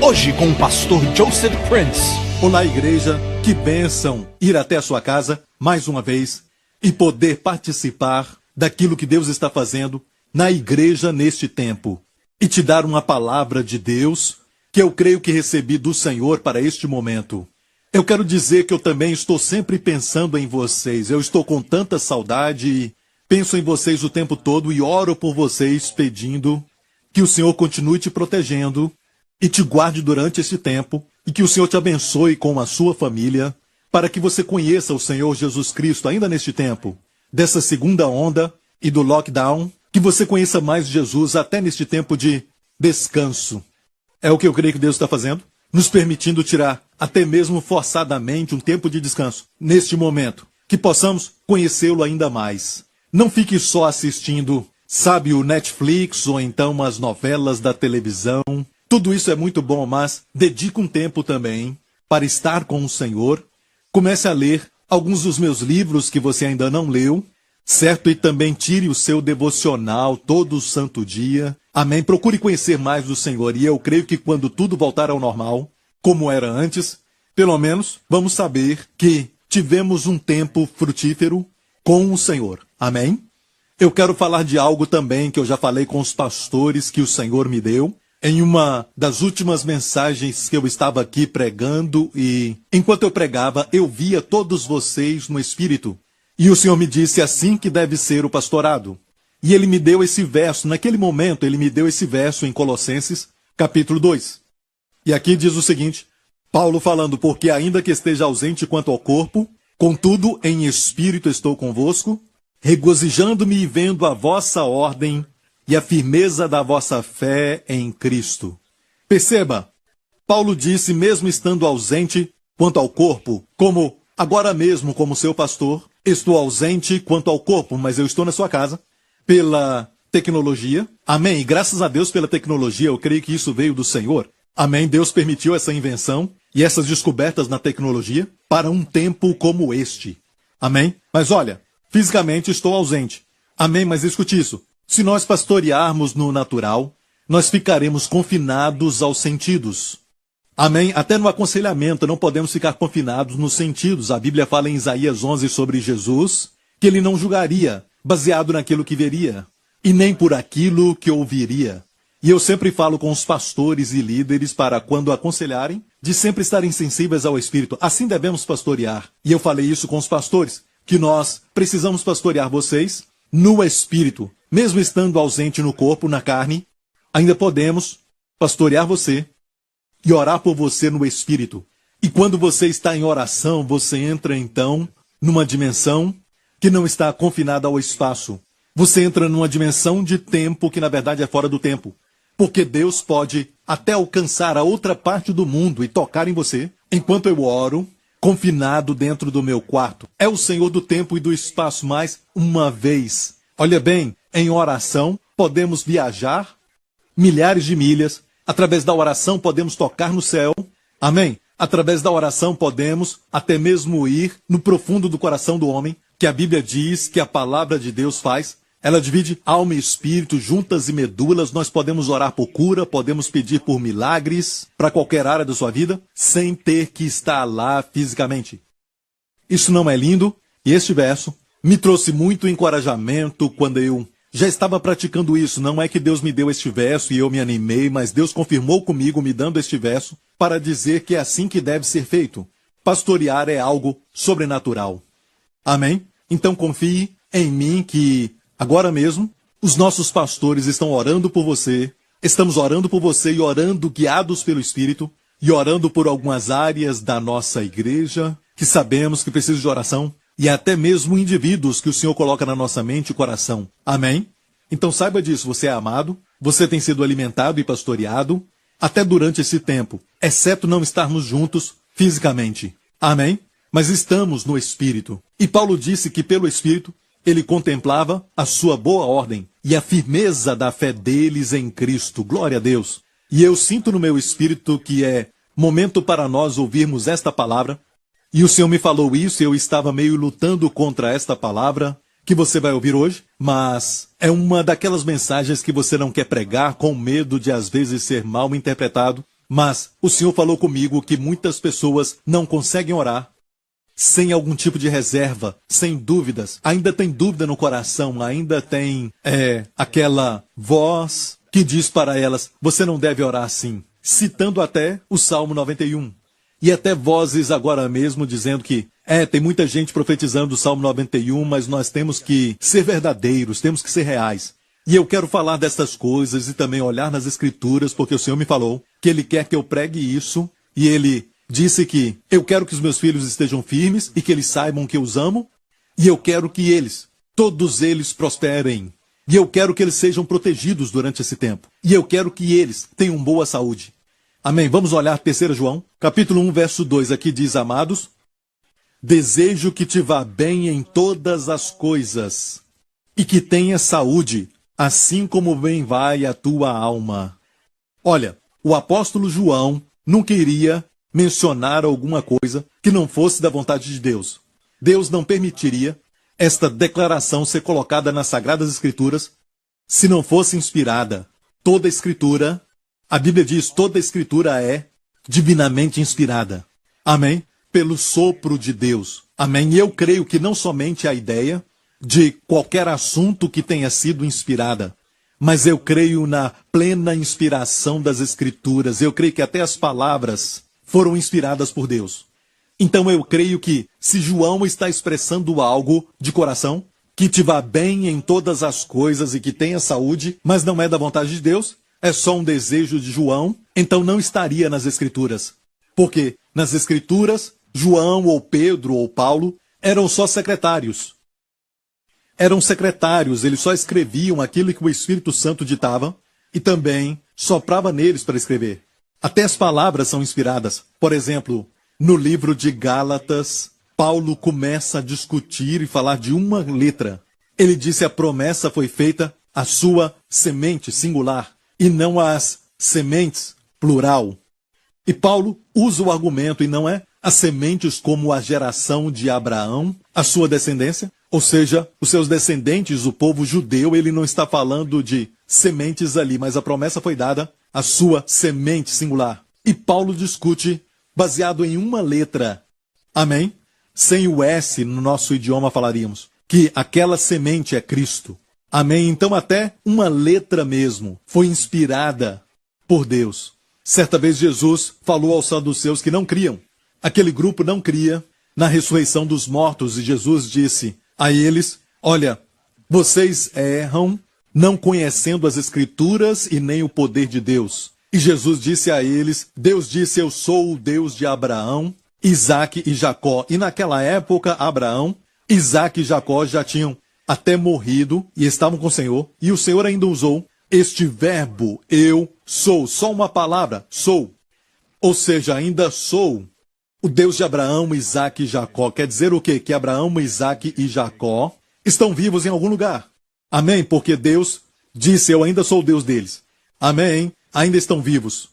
Hoje com o pastor Joseph Prince. Olá, igreja, que bênção ir até a sua casa mais uma vez e poder participar daquilo que Deus está fazendo na igreja neste tempo e te dar uma palavra de Deus que eu creio que recebi do Senhor para este momento. Eu quero dizer que eu também estou sempre pensando em vocês. Eu estou com tanta saudade e penso em vocês o tempo todo e oro por vocês pedindo que o Senhor continue te protegendo e te guarde durante esse tempo, e que o Senhor te abençoe com a sua família, para que você conheça o Senhor Jesus Cristo ainda neste tempo, dessa segunda onda e do lockdown, que você conheça mais Jesus até neste tempo de descanso. É o que eu creio que Deus está fazendo, nos permitindo tirar, até mesmo forçadamente, um tempo de descanso, neste momento, que possamos conhecê-lo ainda mais. Não fique só assistindo, sabe, o Netflix ou então as novelas da televisão. Tudo isso é muito bom, mas dedique um tempo também para estar com o Senhor. Comece a ler alguns dos meus livros que você ainda não leu, certo? E também tire o seu devocional todo santo dia. Amém? Procure conhecer mais do Senhor. E eu creio que quando tudo voltar ao normal, como era antes, pelo menos vamos saber que tivemos um tempo frutífero com o Senhor. Amém? Eu quero falar de algo também que eu já falei com os pastores que o Senhor me deu. Em uma das últimas mensagens que eu estava aqui pregando e, enquanto eu pregava, eu via todos vocês no Espírito. E o Senhor me disse assim que deve ser o pastorado. E Ele me deu esse verso, naquele momento Ele me deu esse verso em Colossenses, capítulo 2. E aqui diz o seguinte, Paulo falando, porque ainda que esteja ausente quanto ao corpo, contudo em espírito estou convosco, regozijando-me e vendo a vossa ordem e a firmeza da vossa fé em Cristo. Perceba, Paulo disse, mesmo estando ausente quanto ao corpo, como agora mesmo como seu pastor, estou ausente quanto ao corpo, mas eu estou na sua casa, pela tecnologia. Amém? E graças a Deus pela tecnologia, eu creio que isso veio do Senhor. Amém? Deus permitiu essa invenção e essas descobertas na tecnologia para um tempo como este. Amém? Mas olha, fisicamente estou ausente. Amém? Mas escute isso. Se nós pastorearmos no natural, nós ficaremos confinados aos sentidos. Amém? Até no aconselhamento não podemos ficar confinados nos sentidos. A Bíblia fala em Isaías 11 sobre Jesus, que ele não julgaria, baseado naquilo que veria, e nem por aquilo que ouviria. E eu sempre falo com os pastores e líderes para, quando aconselharem, de sempre estarem sensíveis ao Espírito. Assim devemos pastorear. E eu falei isso com os pastores, que nós precisamos pastorear vocês no Espírito. Mesmo estando ausente no corpo, na carne, ainda podemos pastorear você e orar por você no Espírito. E quando você está em oração, você entra então numa dimensão que não está confinada ao espaço. Você entra numa dimensão de tempo que na verdade é fora do tempo. Porque Deus pode até alcançar a outra parte do mundo e tocar em você, enquanto eu oro, confinado dentro do meu quarto. É o Senhor do tempo e do espaço, mais uma vez. Olha bem, em oração podemos viajar milhares de milhas. Através da oração podemos tocar no céu. Amém? Através da oração podemos até mesmo ir no profundo do coração do homem, que a Bíblia diz que a palavra de Deus faz. Ela divide alma e espírito, juntas e medulas. Nós podemos orar por cura, podemos pedir por milagres para qualquer área da sua vida, sem ter que estar lá fisicamente. Isso não é lindo? E este verso me trouxe muito encorajamento quando eu já estava praticando isso. Não é que Deus me deu este verso e eu me animei, mas Deus confirmou comigo me dando este verso para dizer que é assim que deve ser feito. Pastorear é algo sobrenatural. Amém? Então confie em mim que agora mesmo os nossos pastores estão orando por você. Estamos orando por você e orando guiados pelo Espírito e orando por algumas áreas da nossa igreja que sabemos que precisam de oração. E até mesmo indivíduos que o Senhor coloca na nossa mente e coração. Amém? Então saiba disso, você é amado, você tem sido alimentado e pastoreado, até durante esse tempo, exceto não estarmos juntos fisicamente. Amém? Mas estamos no Espírito. E Paulo disse que pelo Espírito, ele contemplava a sua boa ordem e a firmeza da fé deles em Cristo. Glória a Deus. E eu sinto no meu espírito que é momento para nós ouvirmos esta palavra. E o Senhor me falou isso e eu estava meio lutando contra esta palavra que você vai ouvir hoje, mas é uma daquelas mensagens que você não quer pregar com medo de às vezes ser mal interpretado, Mas o Senhor falou comigo que muitas pessoas não conseguem orar sem algum tipo de reserva, sem dúvidas. Ainda tem dúvida no coração, ainda tem aquela voz que diz para elas, você não deve orar assim. Citando até o Salmo 91. E até vozes agora mesmo dizendo que, tem muita gente profetizando o Salmo 91, mas nós temos que ser verdadeiros, temos que ser reais. E eu quero falar dessas coisas e também olhar nas Escrituras, porque o Senhor me falou que Ele quer que eu pregue isso, e Ele disse que eu quero que os meus filhos estejam firmes e que eles saibam que eu os amo, e eu quero que eles, todos eles, prosperem. E eu quero que eles sejam protegidos durante esse tempo. E eu quero que eles tenham boa saúde. Amém? Vamos olhar 3 João, capítulo 1, verso 2. Aqui diz, amados, desejo que te vá bem em todas as coisas e que tenha saúde, assim como bem vai a tua alma. Olha, o apóstolo João nunca iria mencionar alguma coisa que não fosse da vontade de Deus. Deus não permitiria esta declaração ser colocada nas Sagradas Escrituras se não fosse inspirada. Toda Escritura, a Bíblia diz, toda Escritura é divinamente inspirada. Amém? Pelo sopro de Deus. Amém? E eu creio que não somente a ideia de qualquer assunto que tenha sido inspirada, mas eu creio na plena inspiração das Escrituras. Eu creio que até as palavras foram inspiradas por Deus. Então eu creio que, se João está expressando algo de coração, que te vá bem em todas as coisas e que tenha saúde, mas não é da vontade de Deus, é só um desejo de João, então não estaria nas Escrituras. Porque nas Escrituras, João ou Pedro ou Paulo eram só secretários. Eram secretários, eles só escreviam aquilo que o Espírito Santo ditava e também soprava neles para escrever. Até as palavras são inspiradas. Por exemplo, no livro de Gálatas, Paulo começa a discutir e falar de uma letra. Ele disse a promessa foi feita à sua semente singular e não às sementes plural. E Paulo usa o argumento e não é as sementes como a geração de Abraão, a sua descendência, ou seja, os seus descendentes, o povo judeu, ele não está falando de sementes ali, mas a promessa foi dada à sua semente singular. E Paulo discute baseado em uma letra. Amém? Sem o S, no nosso idioma falaríamos que aquela semente é Cristo. Amém? Então até uma letra mesmo foi inspirada por Deus. Certa vez Jesus falou aos saduceus que não criam. Aquele grupo não cria na ressurreição dos mortos e Jesus disse a eles, olha, vocês erram não conhecendo as Escrituras e nem o poder de Deus. E Jesus disse a eles, Deus disse, eu sou o Deus de Abraão, Isaque e Jacó. E naquela época, Abraão, Isaque e Jacó já tinham até morrido e estavam com o Senhor. E o Senhor ainda usou este verbo, eu sou, só uma palavra, sou. Ou seja, ainda sou o Deus de Abraão, Isaque e Jacó. Quer dizer o quê? Que Abraão, Isaque e Jacó estão vivos em algum lugar. Amém? Porque Deus disse, eu ainda sou o Deus deles. Amém? Ainda estão vivos.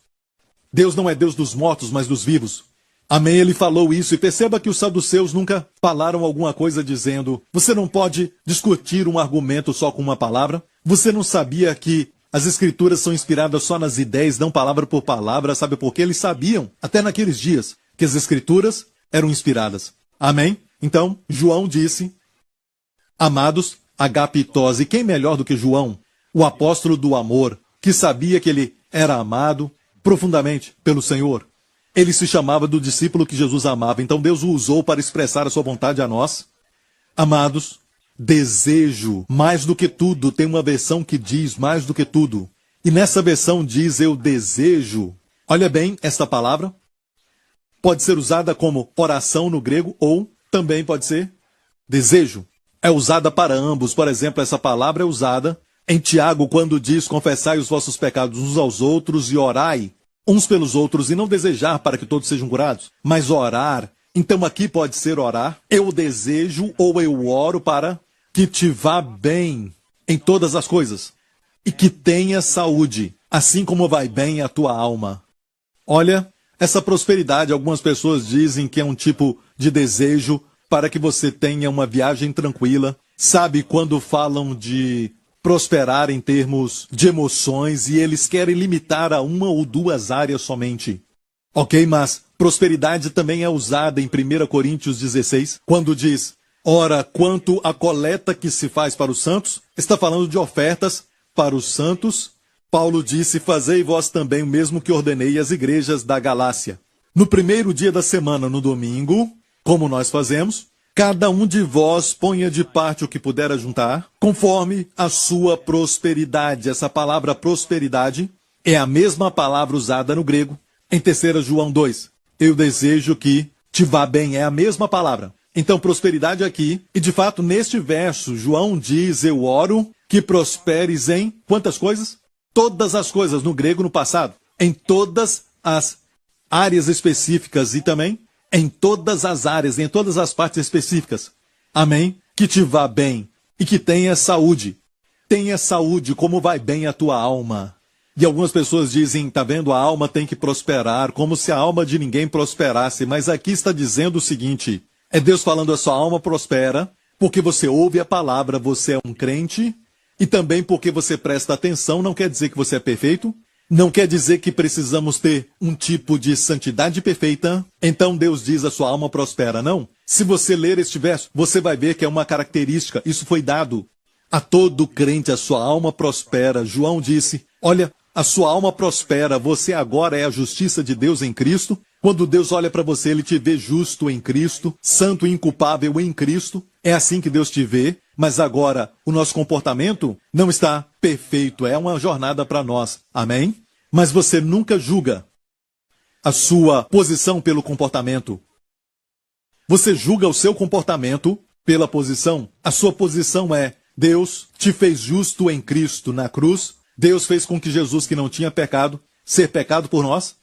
Deus não é Deus dos mortos, mas dos vivos. Amém? Ele falou isso. E perceba que os saduceus nunca falaram alguma coisa dizendo, você não pode discutir um argumento só com uma palavra? Você não sabia que as Escrituras são inspiradas só nas ideias, não palavra por palavra? Sabe por quê? Eles sabiam, até naqueles dias, que as Escrituras eram inspiradas. Amém? Então, João disse, amados, agapitós. E quem melhor do que João, o apóstolo do amor, que sabia que ele era amado profundamente pelo Senhor? Ele se chamava do discípulo que Jesus amava. Então Deus o usou para expressar a sua vontade a nós. Amados, desejo mais do que tudo. Tem uma versão que diz mais do que tudo. E nessa versão diz eu desejo. Olha bem esta palavra. Pode ser usada como oração no grego ou também pode ser desejo. É usada para ambos. Por exemplo, essa palavra é usada em Tiago quando diz confessai os vossos pecados uns aos outros e orai uns pelos outros e não desejar para que todos sejam curados, mas orar. Então aqui pode ser orar. Eu desejo ou eu oro para que te vá bem em todas as coisas e que tenha saúde, assim como vai bem a tua alma. Olha, essa prosperidade, algumas pessoas dizem que é um tipo de desejo para que você tenha uma viagem tranquila. Sabe quando falam de prosperar em termos de emoções e eles querem limitar a uma ou duas áreas somente. Ok, mas prosperidade também é usada em 1 Coríntios 16, quando diz: ora, quanto à coleta que se faz para os santos, está falando de ofertas para os santos. Paulo disse: fazei vós também o mesmo que ordenei às igrejas da Galácia. No primeiro dia da semana, no domingo, como nós fazemos, cada um de vós ponha de parte o que puder ajuntar, conforme a sua prosperidade. Essa palavra prosperidade é a mesma palavra usada no grego em 3 João 2. Eu desejo que te vá bem, é a mesma palavra. Então, prosperidade aqui, e de fato, neste verso, João diz: eu oro que prosperes em quantas coisas? Todas as coisas, no grego, no passado. Em todas as áreas específicas e também em todas as áreas, em todas as partes específicas. Amém? Que te vá bem e que tenha saúde. Tenha saúde, como vai bem a tua alma. E algumas pessoas dizem: tá vendo, a alma tem que prosperar, como se a alma de ninguém prosperasse. Mas aqui está dizendo o seguinte: é Deus falando: a sua alma prospera porque você ouve a palavra, você é um crente, e também porque você presta atenção. Não quer dizer que você é perfeito, não quer dizer que precisamos ter um tipo de santidade perfeita. Então Deus diz: a sua alma prospera. Não. Se você ler este verso, você vai ver que é uma característica. Isso foi dado a todo crente: a sua alma prospera. João disse: olha, a sua alma prospera, você agora é a justiça de Deus em Cristo. Quando Deus olha para você, Ele te vê justo em Cristo, santo e inculpável em Cristo. É assim que Deus te vê. Mas agora, o nosso comportamento não está perfeito, é uma jornada para nós. Amém? Mas você nunca julga a sua posição pelo comportamento. Você julga o seu comportamento pela posição. A sua posição é: Deus te fez justo em Cristo na cruz. Deus fez com que Jesus, que não tinha pecado, ser pecado por nós,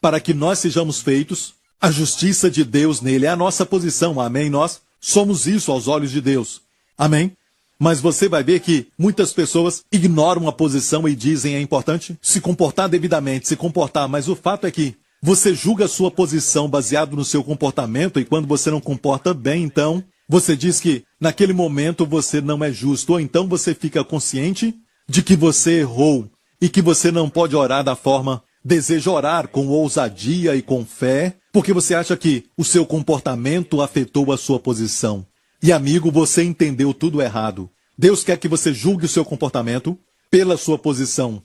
para que nós sejamos feitos a justiça de Deus nele. É a nossa posição, amém? Nós somos isso aos olhos de Deus, amém? Mas você vai ver que muitas pessoas ignoram a posição e dizem: é importante se comportar devidamente, se comportar. Mas o fato é que você julga a sua posição baseado no seu comportamento, e quando você não comporta bem, então você diz que naquele momento você não é justo, ou então você fica consciente de que você errou e que você não pode orar da forma deseja orar, com ousadia e com fé, porque você acha que o seu comportamento afetou a sua posição. E amigo, você entendeu tudo errado. Deus quer que você julgue o seu comportamento pela sua posição.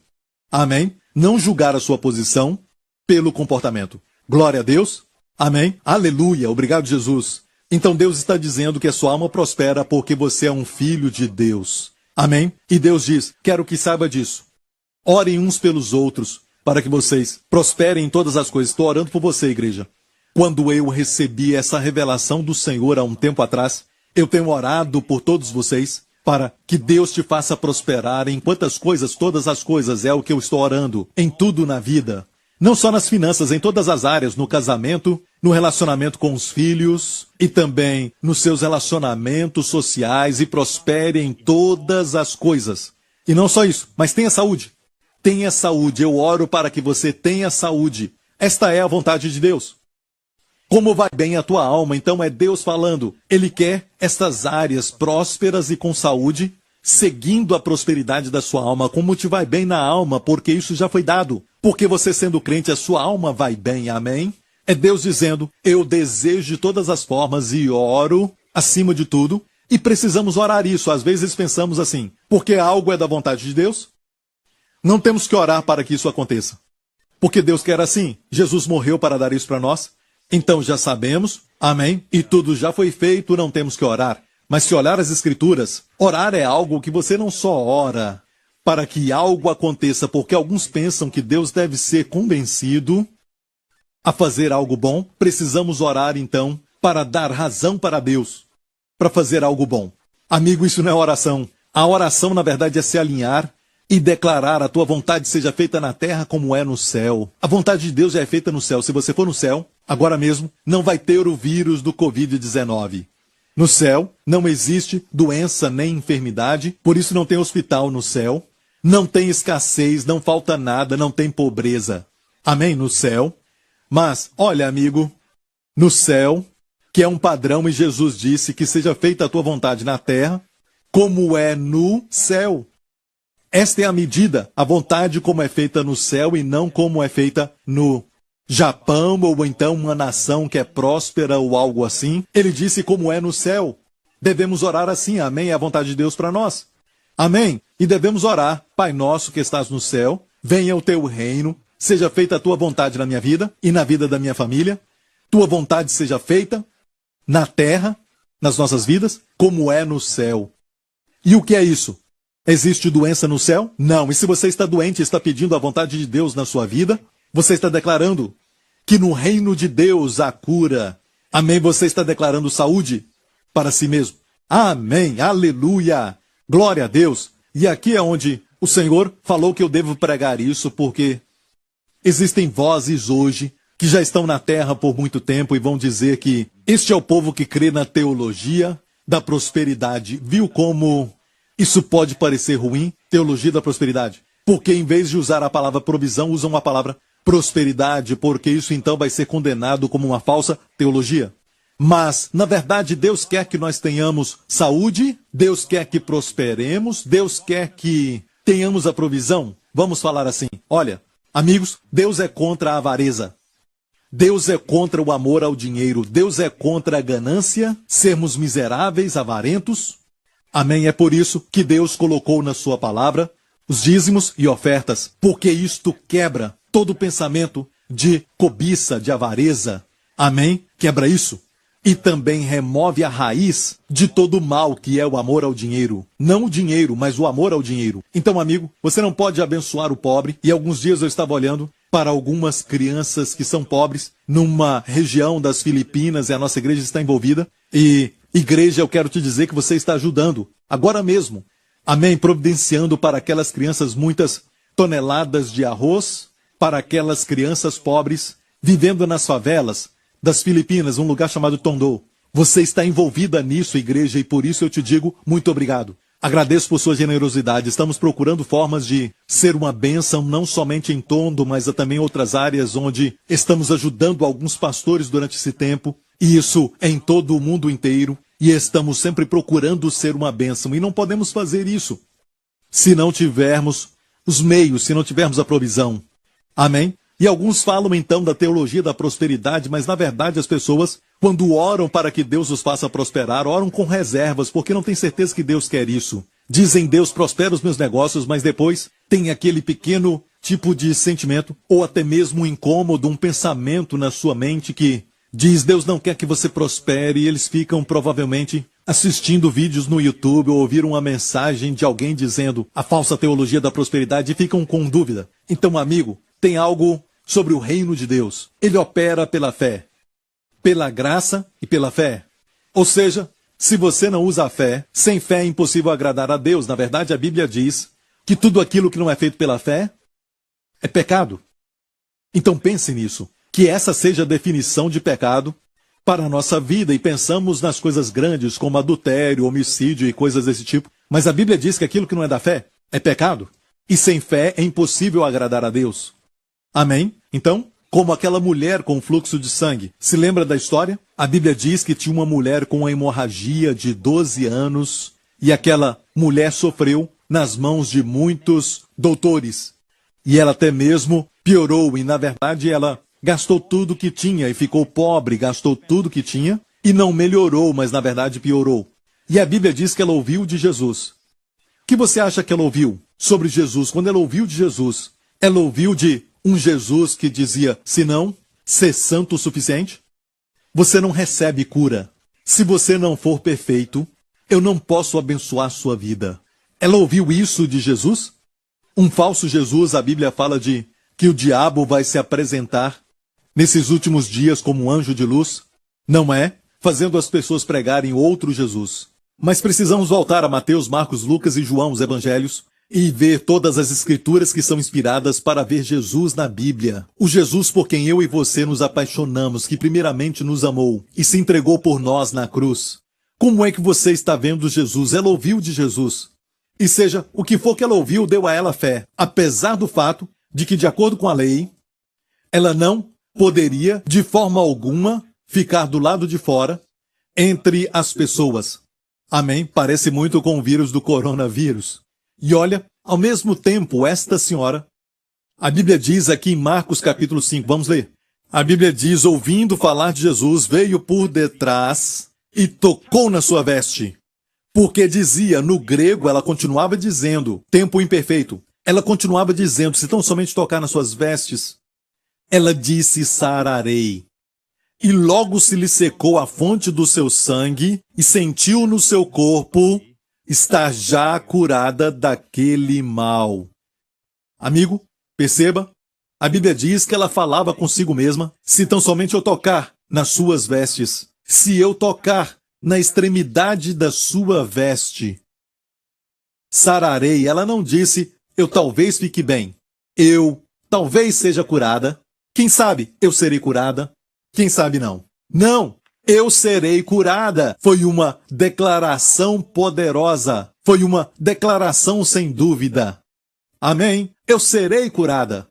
Amém? Não julgar a sua posição pelo comportamento. Glória a Deus. Amém? Aleluia. Obrigado, Jesus. Então Deus está dizendo que a sua alma prospera porque você é um filho de Deus. Amém? E Deus diz: quero que saiba disso. Orem uns pelos outros para que vocês prosperem em todas as coisas. Estou orando por você, igreja. Quando eu recebi essa revelação do Senhor há um tempo atrás, eu tenho orado por todos vocês para que Deus te faça prosperar em quantas coisas, todas as coisas. É o que eu estou orando em tudo na vida. Não só nas finanças, em todas as áreas, no casamento, no relacionamento com os filhos e também nos seus relacionamentos sociais, e prospere em todas as coisas. E não só isso, mas tenha saúde. Tenha saúde. Eu oro para que você tenha saúde. Esta é a vontade de Deus. Como vai bem a tua alma? Então é Deus falando. Ele quer estas áreas prósperas e com saúde, seguindo a prosperidade da sua alma. Como te vai bem na alma, porque isso já foi dado. Porque você sendo crente, a sua alma vai bem, amém? É Deus dizendo: eu desejo de todas as formas e oro acima de tudo. E precisamos orar isso. Às vezes pensamos assim: porque algo é da vontade de Deus, não temos que orar para que isso aconteça. Porque Deus quer assim. Jesus morreu para dar isso para nós. Então já sabemos, amém? E tudo já foi feito, não temos que orar. Mas se olhar as Escrituras, orar é algo que você não só ora para que algo aconteça, porque alguns pensam que Deus deve ser convencido a fazer algo bom. Precisamos orar então para dar razão para Deus, para fazer algo bom. Amigo, isso não é oração. A oração, na verdade, é se alinhar e declarar: a tua vontade seja feita na terra como é no céu. A vontade de Deus já é feita no céu. Se você for no céu, agora mesmo, não vai ter o vírus do Covid-19. No céu, não existe doença nem enfermidade, por isso não tem hospital no céu. Não tem escassez, não falta nada, não tem pobreza. Amém? No céu. Mas, olha, amigo, no céu, que é um padrão, e Jesus disse que seja feita a tua vontade na terra, como é no céu. Esta é a medida, a vontade como é feita no céu e não como é feita no Japão ou então uma nação que é próspera ou algo assim. Ele disse como é no céu. Devemos orar assim, amém, é a vontade de Deus para nós. Amém. E devemos orar, Pai nosso que estás no céu, venha o teu reino, seja feita a tua vontade na minha vida e na vida da minha família. Tua vontade seja feita na terra, nas nossas vidas, como é no céu. E o que é isso? Existe doença no céu? Não. E se você está doente e está pedindo a vontade de Deus na sua vida, você está declarando que no reino de Deus há cura. Amém. Você está declarando saúde para si mesmo. Amém. Aleluia. Glória a Deus. E aqui é onde o Senhor falou que eu devo pregar isso, porque existem vozes hoje que já estão na terra por muito tempo e vão dizer que este é o povo que crê na teologia da prosperidade. Viu como isso pode parecer ruim? Teologia da prosperidade. Porque em vez de usar a palavra provisão, usam a palavra prosperidade, porque isso então vai ser condenado como uma falsa teologia. Mas, na verdade, Deus quer que nós tenhamos saúde, Deus quer que prosperemos, Deus quer que tenhamos a provisão. Vamos falar assim, olha, amigos, Deus é contra a avareza. Deus é contra o amor ao dinheiro. Deus é contra a ganância, sermos miseráveis, avarentos. Amém? É por isso que Deus colocou na sua palavra os dízimos e ofertas, porque isto quebra todo pensamento de cobiça, de avareza. Amém? Quebra isso. E também remove a raiz de todo o mal, que é o amor ao dinheiro. Não o dinheiro, mas o amor ao dinheiro. Então, amigo, você não pode abençoar o pobre. E alguns dias eu estava olhando para algumas crianças que são pobres numa região das Filipinas, e a nossa igreja está envolvida. E, igreja, eu quero te dizer que você está ajudando, agora mesmo. Amém? Providenciando para aquelas crianças muitas toneladas de arroz, para aquelas crianças pobres vivendo nas favelas das Filipinas, um lugar chamado Tondo. Você está envolvida nisso, igreja, e por isso eu te digo muito obrigado. Agradeço por sua generosidade. Estamos procurando formas de ser uma bênção, não somente em Tondo, mas também em outras áreas onde estamos ajudando alguns pastores durante esse tempo. E isso é em todo o mundo inteiro. E estamos sempre procurando ser uma bênção. E não podemos fazer isso se não tivermos os meios, se não tivermos a provisão. Amém? E alguns falam então da teologia da prosperidade, mas na verdade as pessoas, quando oram para que Deus os faça prosperar, oram com reservas, porque não tem certeza que Deus quer isso. Dizem, Deus prospera os meus negócios, mas depois tem aquele pequeno tipo de sentimento, ou até mesmo um incômodo, um pensamento na sua mente que diz, Deus não quer que você prospere, e eles ficam provavelmente assistindo vídeos no YouTube ou ouviram uma mensagem de alguém dizendo a falsa teologia da prosperidade e ficam com dúvida. Então, amigo, tem algo sobre o reino de Deus. Ele opera pela fé, pela graça e pela fé. Ou seja, se você não usa a fé, sem fé é impossível agradar a Deus. Na verdade, a Bíblia diz que tudo aquilo que não é feito pela fé é pecado. Então pense nisso, que essa seja a definição de pecado para a nossa vida, e pensamos nas coisas grandes como adultério, homicídio e coisas desse tipo. Mas a Bíblia diz que aquilo que não é da fé é pecado. E sem fé é impossível agradar a Deus. Amém? Então, como aquela mulher com fluxo de sangue. Se lembra da história? A Bíblia diz que tinha uma mulher com uma hemorragia de 12 anos e aquela mulher sofreu nas mãos de muitos doutores. E ela até mesmo piorou e, na verdade, ela gastou tudo que tinha e ficou pobre, gastou tudo que tinha e não melhorou, mas, na verdade, piorou. E a Bíblia diz que ela ouviu de Jesus. O que você acha que ela ouviu sobre Jesus? Quando ela ouviu de Jesus, ela ouviu de um Jesus que dizia, se não ser santo o suficiente, você não recebe cura. Se você não for perfeito, eu não posso abençoar sua vida. Ela ouviu isso de Jesus? Um falso Jesus, a Bíblia fala de que o diabo vai se apresentar nesses últimos dias como um anjo de luz. Não é? Fazendo as pessoas pregarem outro Jesus. Mas precisamos voltar a Mateus, Marcos, Lucas e João, os evangelhos, e ver todas as escrituras que são inspiradas para ver Jesus na Bíblia. O Jesus por quem eu e você nos apaixonamos, que primeiramente nos amou e se entregou por nós na cruz. Como é que você está vendo Jesus? Ela ouviu de Jesus. E seja, o que for que ela ouviu, deu a ela fé. Apesar do fato de que, de acordo com a lei, ela não poderia, de forma alguma, ficar do lado de fora, entre as pessoas. Amém? Parece muito com o vírus do coronavírus. E olha, Ao mesmo tempo, esta senhora, a Bíblia diz aqui em Marcos capítulo 5, vamos ler. A Bíblia diz, ouvindo falar de Jesus, veio por detrás e tocou na sua veste. Porque dizia, no grego, ela continuava dizendo, tempo imperfeito, ela continuava dizendo, se tão somente tocar nas suas vestes, ela disse, sararei. E logo se lhe secou a fonte do seu sangue e sentiu no seu corpo estar já curada daquele mal. Amigo, perceba, a Bíblia diz que ela falava consigo mesma, se tão somente eu tocar nas suas vestes, se eu tocar na extremidade da sua veste, sararei. Ela não disse, eu talvez fique bem, eu talvez seja curada, quem sabe eu serei curada, quem sabe não. Não, eu serei curada. Foi uma declaração poderosa, foi uma declaração sem dúvida. Amém? Eu serei curada.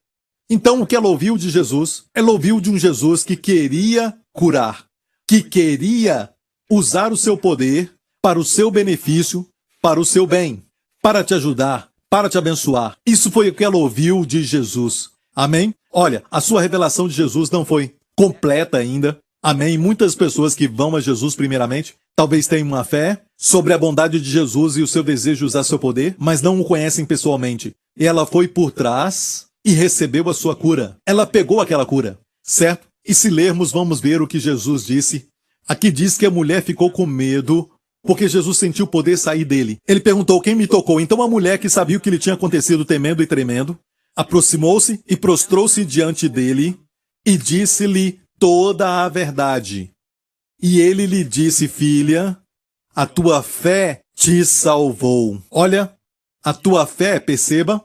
Então o que ela ouviu de Jesus? Ela ouviu de um Jesus que queria curar, que queria usar o seu poder para o seu benefício, para o seu bem, para te ajudar, para te abençoar. Isso foi o que ela ouviu de Jesus. Amém? Olha, a sua revelação de Jesus não foi completa ainda. Amém? Muitas pessoas que vão a Jesus primeiramente, talvez tenham uma fé sobre a bondade de Jesus e o seu desejo de usar seu poder, mas não o conhecem pessoalmente. E ela foi por trás e recebeu a sua cura. Ela pegou aquela cura, certo? E se lermos, vamos ver o que Jesus disse. Aqui diz que a mulher ficou com medo porque Jesus sentiu o poder sair dele. Ele perguntou, quem me tocou? Então a mulher, que sabia o que lhe tinha acontecido, temendo e tremendo, aproximou-se e prostrou-se diante dele e disse-lhe toda a verdade. E ele lhe disse, filha, a tua fé te salvou. Olha, a tua fé, perceba,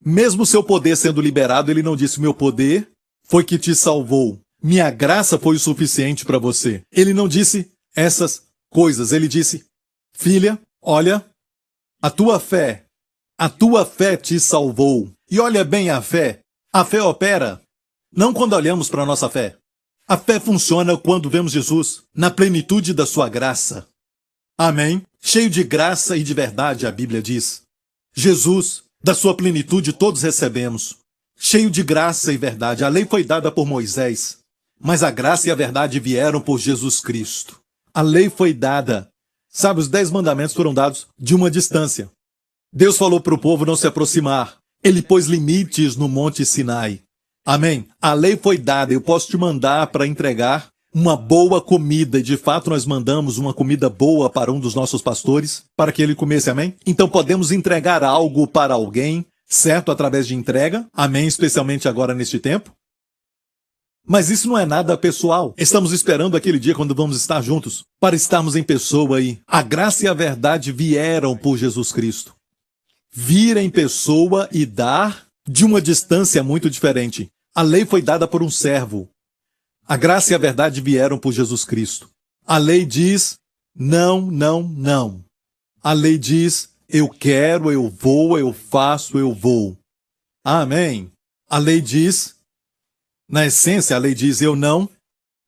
mesmo seu poder sendo liberado, ele não disse, meu poder foi que te salvou. Minha graça foi o suficiente para você. Ele não disse essas coisas. Ele disse, filha, olha, a tua fé te salvou. E olha bem a fé opera não quando olhamos para a nossa fé. A fé funciona quando vemos Jesus na plenitude da sua graça. Amém? Cheio de graça e de verdade, a Bíblia diz. Jesus, da sua plenitude todos recebemos. Cheio de graça e verdade. A lei foi dada por Moisés, mas a graça e a verdade vieram por Jesus Cristo. A lei foi dada. Sabe, os 10 mandamentos foram dados de uma distância. Deus falou para o povo não se aproximar. Ele pôs limites no Monte Sinai. Amém? A lei foi dada. Eu posso te mandar para entregar uma boa comida. E de fato nós mandamos uma comida boa para um dos nossos pastores, para que ele comesse. Amém? Então podemos entregar algo para alguém, certo? Através de entrega. Amém? Especialmente agora neste tempo. Mas isso não é nada pessoal. Estamos esperando aquele dia quando vamos estar juntos, para estarmos em pessoa aí. A graça e a verdade vieram por Jesus Cristo. Vir em pessoa e dar de uma distância muito diferente. A lei foi dada por um servo. A graça e a verdade vieram por Jesus Cristo. A lei diz, não, não, não. A lei diz, eu quero, eu vou, eu faço, eu vou. Amém. A lei diz, na essência, a lei diz, eu não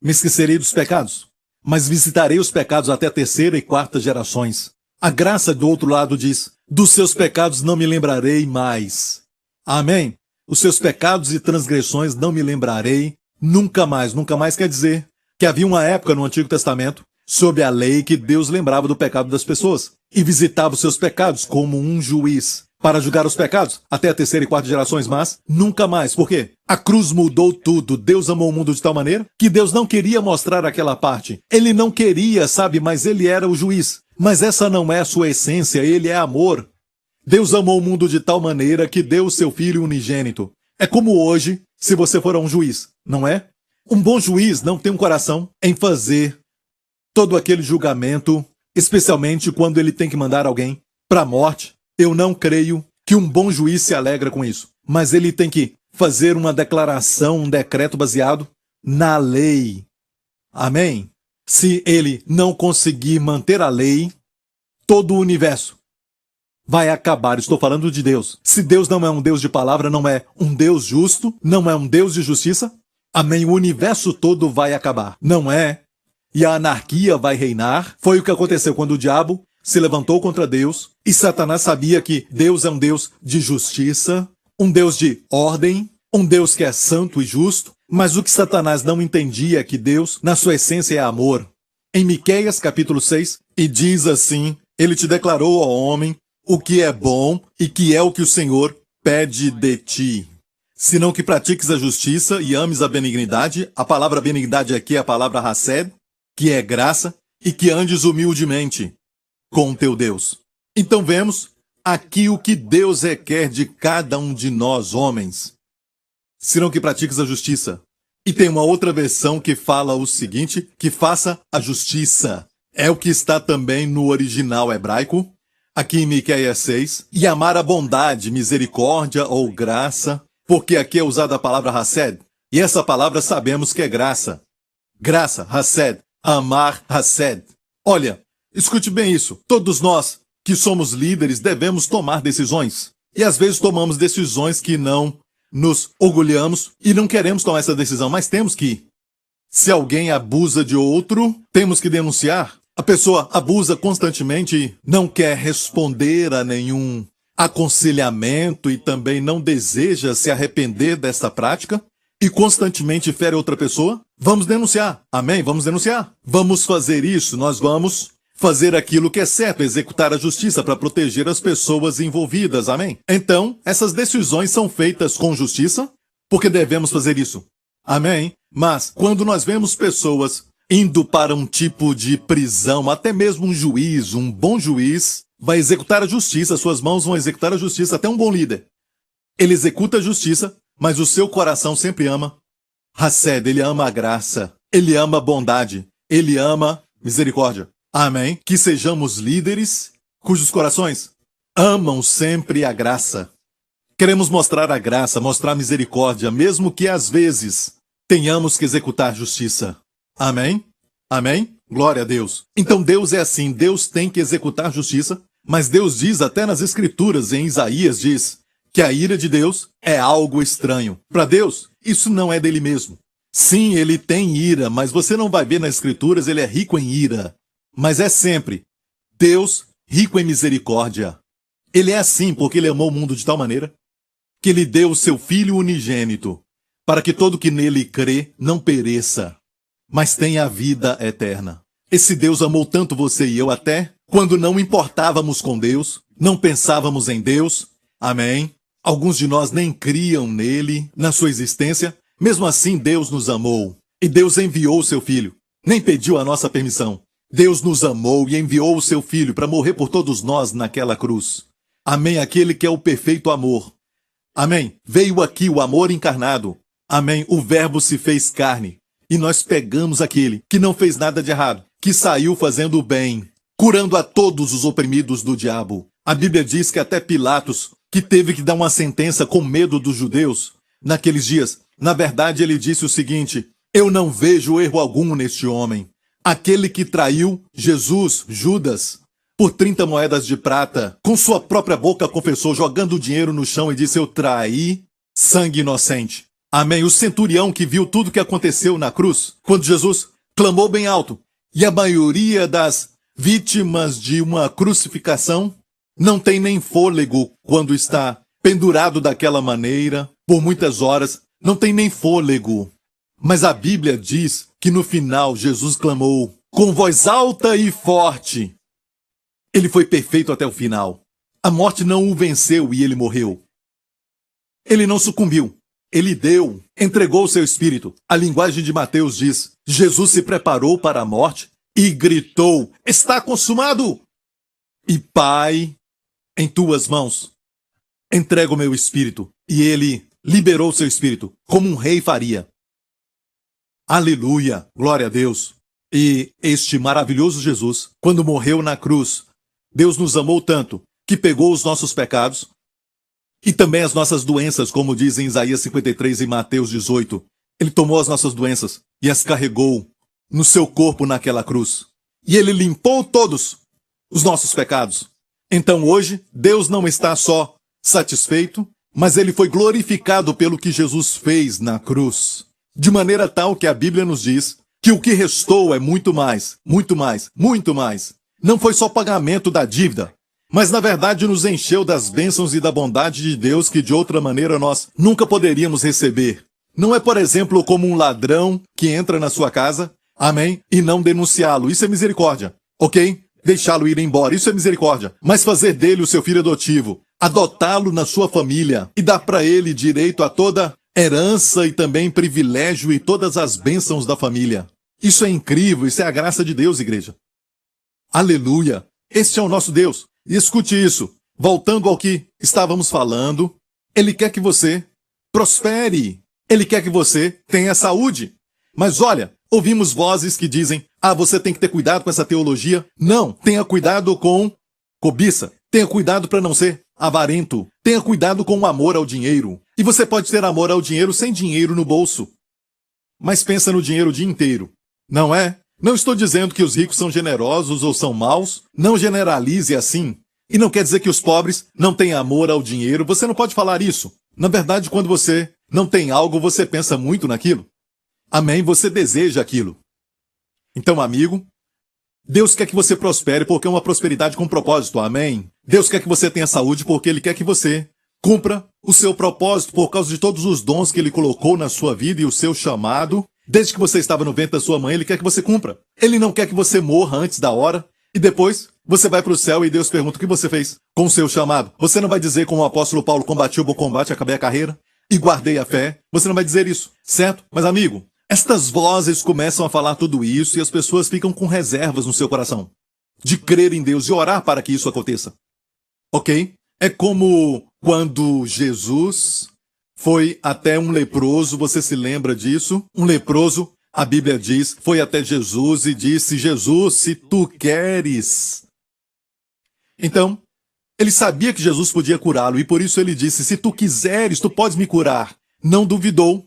me esquecerei dos pecados, mas visitarei os pecados até a 3ª e 4ª gerações. A graça do outro lado diz, dos seus pecados não me lembrarei mais. Amém? Os seus pecados e transgressões não me lembrarei nunca mais. Nunca mais quer dizer que havia uma época no Antigo Testamento, sob a lei, que Deus lembrava do pecado das pessoas e visitava os seus pecados como um juiz para julgar os pecados até a 3ª e 4ª gerações, mas nunca mais. Por quê? A cruz mudou tudo. Deus amou o mundo de tal maneira que Deus não queria mostrar aquela parte. Ele não queria, sabe, mas ele era o juiz. Mas essa não é a sua essência, ele é amor. Deus amou o mundo de tal maneira que deu o seu Filho unigênito. É como hoje, se você for a um juiz, não é? Um bom juiz não tem um coração em fazer todo aquele julgamento, especialmente quando ele tem que mandar alguém para a morte. Eu não creio que um bom juiz se alegra com isso. Mas ele tem que fazer uma declaração, um decreto baseado na lei. Amém? Se ele não conseguir manter a lei, todo o universo vai acabar. Estou falando de Deus. Se Deus não é um Deus de palavra, não é um Deus justo, não é um Deus de justiça, amém, o universo todo vai acabar. Não é? E a anarquia vai reinar. Foi o que aconteceu quando o diabo se levantou contra Deus, e Satanás sabia que Deus é um Deus de justiça, um Deus de ordem, um Deus que é santo e justo, mas o que Satanás não entendia é que Deus, na sua essência, é amor. Em Miqueias capítulo 6, e diz assim, ele te declarou, ó homem, o que é bom e que é o que o Senhor pede de ti. Senão que pratiques a justiça e ames a benignidade, a palavra benignidade aqui é a palavra hased, que é graça, e que andes humildemente com teu Deus. Então vemos aqui o que Deus requer de cada um de nós, homens. Senão que pratiques a justiça. E tem uma outra versão que fala o seguinte, que faça a justiça. É o que está também no original hebraico, aqui em Miqueias 6. E amar a bondade, misericórdia ou graça, porque aqui é usada a palavra hased. E essa palavra sabemos que é graça. Graça, hased. Amar, hased. Olha, escute bem isso. Todos nós que somos líderes devemos tomar decisões. E às vezes tomamos decisões que não nos orgulhamos e não queremos tomar essa decisão, mas temos que ir. Se alguém abusa de outro, temos que denunciar. A pessoa abusa constantemente e não quer responder a nenhum aconselhamento e também não deseja se arrepender dessa prática e constantemente fere outra pessoa. Vamos denunciar. Amém? Vamos denunciar. Vamos fazer isso. Nós vamos fazer aquilo que é certo, executar a justiça para proteger as pessoas envolvidas. Amém? Então, essas decisões são feitas com justiça, porque devemos fazer isso. Amém? Mas, quando nós vemos pessoas indo para um tipo de prisão, até mesmo um juiz, um bom juiz, vai executar a justiça, suas mãos vão executar a justiça, até um bom líder. Ele executa a justiça, mas o seu coração sempre ama hased, ele ama a graça, ele ama a bondade, ele ama misericórdia. Amém? Que sejamos líderes cujos corações amam sempre a graça. Queremos mostrar a graça, mostrar a misericórdia, mesmo que às vezes tenhamos que executar justiça. Amém? Amém? Glória a Deus. Então Deus é assim, Deus tem que executar justiça, mas Deus diz até nas Escrituras, em Isaías diz, que a ira de Deus é algo estranho. Para Deus, isso não é dele mesmo. Sim, ele tem ira, mas você não vai ver nas Escrituras, ele é rico em ira. Mas é sempre Deus rico em misericórdia. Ele é assim porque ele amou o mundo de tal maneira que ele deu o seu Filho unigênito para que todo que nele crê não pereça, mas tenha a vida eterna. Esse Deus amou tanto você e eu até quando não importávamos com Deus, não pensávamos em Deus. Amém? Alguns de nós nem criam nele, na sua existência. Mesmo assim, Deus nos amou. E Deus enviou o seu Filho. Nem pediu a nossa permissão. Deus nos amou e enviou o seu Filho para morrer por todos nós naquela cruz. Amém? Aquele que é o perfeito amor. Amém? Veio aqui o amor encarnado. Amém? O Verbo se fez carne. E nós pegamos aquele que não fez nada de errado, que saiu fazendo o bem, curando a todos os oprimidos do diabo. A Bíblia diz que até Pilatos, que teve que dar uma sentença com medo dos judeus, naqueles dias, na verdade ele disse o seguinte: eu não vejo erro algum neste homem. Aquele que traiu Jesus, Judas, por 30 moedas de prata, com sua própria boca confessou, jogando o dinheiro no chão e disse: eu traí sangue inocente. Amém. O centurião que viu tudo o que aconteceu na cruz, quando Jesus clamou bem alto, e a maioria das vítimas de uma crucificação não tem nem fôlego quando está pendurado daquela maneira, por muitas horas, não tem nem fôlego. Mas a Bíblia diz que no final Jesus clamou com voz alta e forte. Ele foi perfeito até o final. A morte não o venceu e ele morreu. Ele não sucumbiu. Ele deu, entregou o seu espírito. A linguagem de Mateus diz: Jesus se preparou para a morte e gritou: está consumado! E Pai, em tuas mãos, entrego o meu espírito. E ele liberou o seu espírito, como um rei faria. Aleluia, glória a Deus. E este maravilhoso Jesus, quando morreu na cruz, Deus nos amou tanto que pegou os nossos pecados e também as nossas doenças, como diz em Isaías 53 e Mateus 18. Ele tomou as nossas doenças e as carregou no seu corpo naquela cruz. E ele limpou todos os nossos pecados. Então hoje, Deus não está só satisfeito, mas ele foi glorificado pelo que Jesus fez na cruz. De maneira tal que a Bíblia nos diz que o que restou é muito mais, muito mais, muito mais. não foi só pagamento da dívida, mas na verdade nos encheu das bênçãos e da bondade de Deus que de outra maneira nós nunca poderíamos receber. Não é, por exemplo, como um ladrão que entra na sua casa, amém, e não denunciá-lo. Isso é misericórdia, ok? Deixá-lo ir embora, isso é misericórdia. Mas fazer dele o seu filho adotivo, adotá-lo na sua família e dar para ele direito a toda herança e também privilégio e todas as bênçãos da família. Isso é incrível, isso é a graça de Deus, igreja. Aleluia! Este é o nosso Deus. E escute isso. Voltando ao que estávamos falando, Ele quer que você prospere. Ele quer que você tenha saúde. Mas olha, ouvimos vozes que dizem, você tem que ter cuidado com essa teologia. Não, tenha cuidado com cobiça. Tenha cuidado para não ser avarento. Tenha cuidado com o amor ao dinheiro. E você pode ter amor ao dinheiro sem dinheiro no bolso. Mas pensa no dinheiro o dia inteiro. Não é? Não estou dizendo que os ricos são generosos ou são maus. Não generalize assim. E não quer dizer que os pobres não têm amor ao dinheiro. Você não pode falar isso. Na verdade, quando você não tem algo, você pensa muito naquilo. Amém? Você deseja aquilo. Então, amigo, Deus quer que você prospere porque é uma prosperidade com propósito. Amém? Deus quer que você tenha saúde porque Ele quer que você cumpra o seu propósito por causa de todos os dons que Ele colocou na sua vida e o seu chamado. Desde que você estava no ventre da sua mãe, Ele quer que você cumpra. Ele não quer que você morra antes da hora e depois você vai para o céu e Deus pergunta o que você fez com o seu chamado. Você não vai dizer como o apóstolo Paulo, combati o bom combate, acabei a carreira e guardei a fé. Você não vai dizer isso, certo? Mas amigo, estas vozes começam a falar tudo isso e as pessoas ficam com reservas no seu coração de crer em Deus e orar para que isso aconteça. Ok? É como quando Jesus foi até um leproso, você se lembra disso? Um leproso, a Bíblia diz, foi até Jesus e disse, Jesus, se tu queres. Então, ele sabia que Jesus podia curá-lo e por isso ele disse, se tu quiseres, tu podes me curar. Não duvidou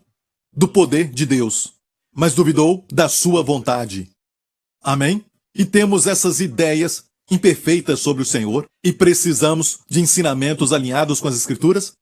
do poder de Deus, mas duvidou da sua vontade. Amém? E temos essas ideias imperfeitas sobre o Senhor e precisamos de ensinamentos alinhados com as Escrituras?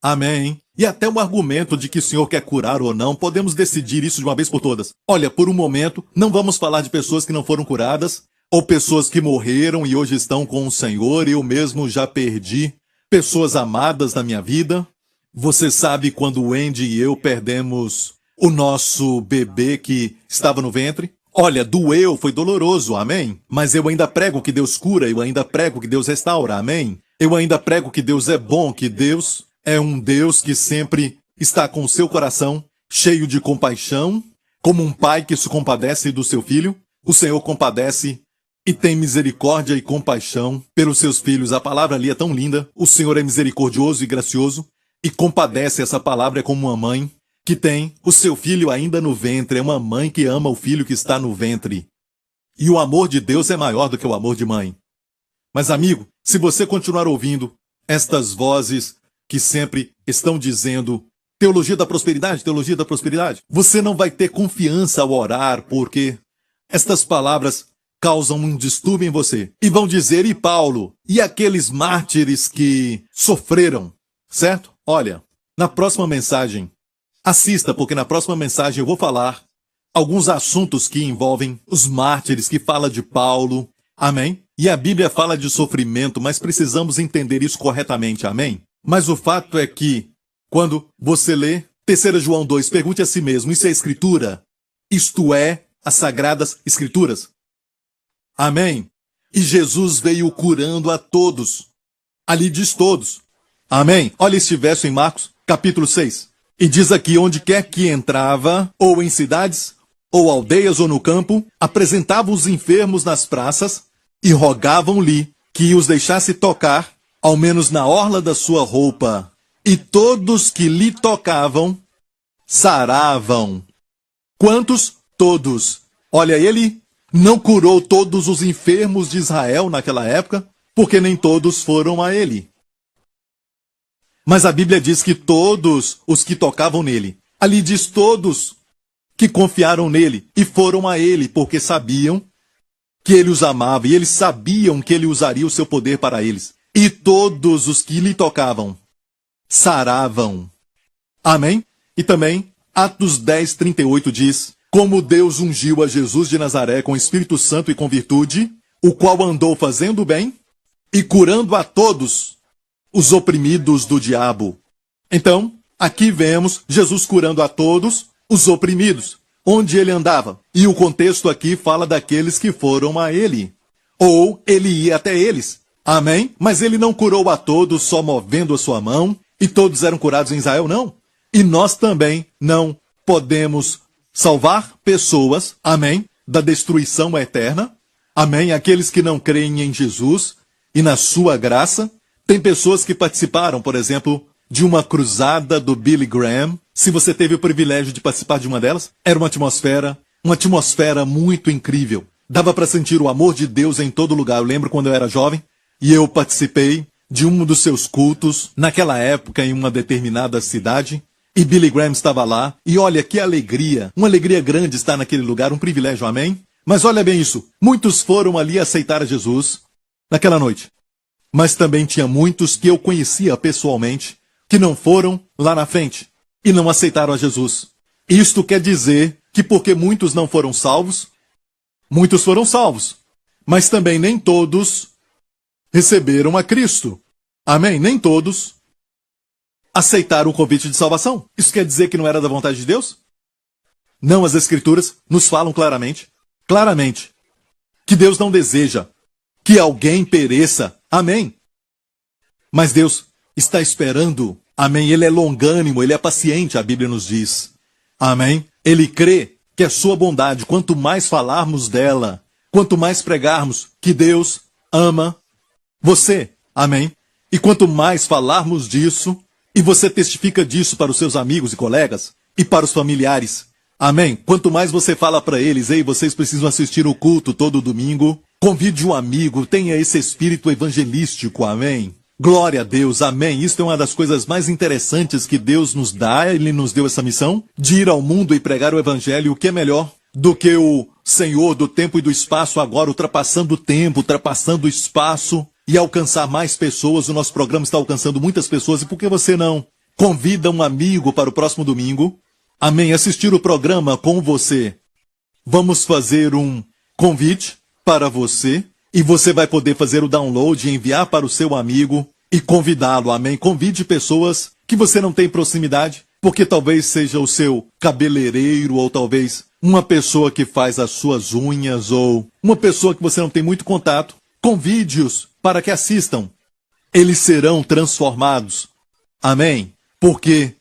Amém. E até um argumento de que o Senhor quer curar ou não, podemos decidir isso de uma vez por todas. Olha, por um momento, não vamos falar de pessoas que não foram curadas, ou pessoas que morreram e hoje estão com o Senhor. Eu mesmo já perdi pessoas amadas na minha vida. Você sabe quando o Andy e eu perdemos o nosso bebê que estava no ventre? Olha, doeu, foi doloroso, amém? Mas eu ainda prego que Deus cura, eu ainda prego que Deus restaura, amém? Eu ainda prego que Deus é bom, que Deus é um Deus que sempre está com o seu coração cheio de compaixão, como um pai que se compadece do seu filho. O Senhor compadece e tem misericórdia e compaixão pelos seus filhos. A palavra ali é tão linda. O Senhor é misericordioso e gracioso e compadece. Essa palavra é como uma mãe que tem o seu filho ainda no ventre. É uma mãe que ama o filho que está no ventre. E o amor de Deus é maior do que o amor de mãe. Mas, amigo, se você continuar ouvindo estas vozes que sempre estão dizendo teologia da prosperidade, você não vai ter confiança ao orar, porque estas palavras causam um distúrbio em você. E vão dizer, e Paulo? E aqueles mártires que sofreram? Certo? Olha, na próxima mensagem, assista, porque na próxima mensagem eu vou falar alguns assuntos que envolvem os mártires, que fala de Paulo. Amém? E a Bíblia fala de sofrimento, mas precisamos entender isso corretamente. Amém? Mas o fato é que, quando você lê 3 João 2, pergunte a si mesmo, isso é Escritura? Isto é, as Sagradas Escrituras? Amém? E Jesus veio curando a todos. Ali diz todos. Amém? Olha este verso em Marcos, capítulo 6. E diz aqui, onde quer que entrava, ou em cidades, ou aldeias, ou no campo, apresentava os enfermos nas praças e rogavam-lhe que os deixasse tocar, ao menos na orla da sua roupa, e todos que lhe tocavam, saravam. Quantos? Todos. Olha, ele não curou todos os enfermos de Israel naquela época, porque nem todos foram a ele. Mas a Bíblia diz que todos os que tocavam nele, ali diz todos que confiaram nele e foram a ele, porque sabiam que ele os amava e eles sabiam que ele usaria o seu poder para eles. E todos os que lhe tocavam saravam. Amém? E também, Atos 10:38 diz, como Deus ungiu a Jesus de Nazaré com Espírito Santo e com virtude, o qual andou fazendo bem e curando a todos os oprimidos do diabo. Então, aqui vemos Jesus curando a todos os oprimidos, onde ele andava. E o contexto aqui fala daqueles que foram a ele. Ou ele ia até eles. Amém? Mas ele não curou a todos só movendo a sua mão e todos eram curados em Israel, não. E nós também não podemos salvar pessoas, amém, da destruição eterna. Amém? Aqueles que não creem em Jesus e na sua graça. Tem pessoas que participaram, por exemplo, de uma cruzada do Billy Graham. Se você teve o privilégio de participar de uma delas, era uma atmosfera muito incrível. Dava para sentir o amor de Deus em todo lugar. Eu lembro quando eu era jovem e eu participei de um dos seus cultos, naquela época em uma determinada cidade, e Billy Graham estava lá. E olha que alegria, uma alegria grande estar naquele lugar, um privilégio, amém? Mas olha bem isso, muitos foram ali aceitar a Jesus naquela noite. Mas também tinha muitos que eu conhecia pessoalmente, que não foram lá na frente e não aceitaram a Jesus. Isto quer dizer que porque muitos não foram salvos, muitos foram salvos, mas também nem todos receberam a Cristo. Amém? Nem todos aceitaram o convite de salvação. Isso quer dizer que não era da vontade de Deus? Não, as Escrituras nos falam claramente, que Deus não deseja que alguém pereça. Amém? Mas Deus está esperando. Amém? Ele é longânimo, ele é paciente, a Bíblia nos diz. Amém? Ele crê que a sua bondade, quanto mais falarmos dela, quanto mais pregarmos que Deus ama você. Amém? E quanto mais falarmos disso, e você testifica disso para os seus amigos e colegas, e para os familiares. Amém? Quanto mais você fala para eles, ei, vocês precisam assistir o culto todo domingo, convide um amigo, tenha esse espírito evangelístico, amém? Glória a Deus, amém. Isso é uma das coisas mais interessantes que Deus nos dá. Ele nos deu essa missão de ir ao mundo e pregar o evangelho. O que é melhor do que o Senhor do tempo e do espaço agora, ultrapassando o tempo, ultrapassando o espaço e alcançar mais pessoas. O nosso programa está alcançando muitas pessoas. E por que você não convida um amigo para o próximo domingo? Amém. Assistir o programa com você. Vamos fazer um convite para você. E você vai poder fazer o download e enviar para o seu amigo e convidá-lo, amém? Convide pessoas que você não tem proximidade, porque talvez seja o seu cabeleireiro, ou talvez uma pessoa que faz as suas unhas, ou uma pessoa que você não tem muito contato. Convide-os para que assistam. Eles serão transformados, amém? Porque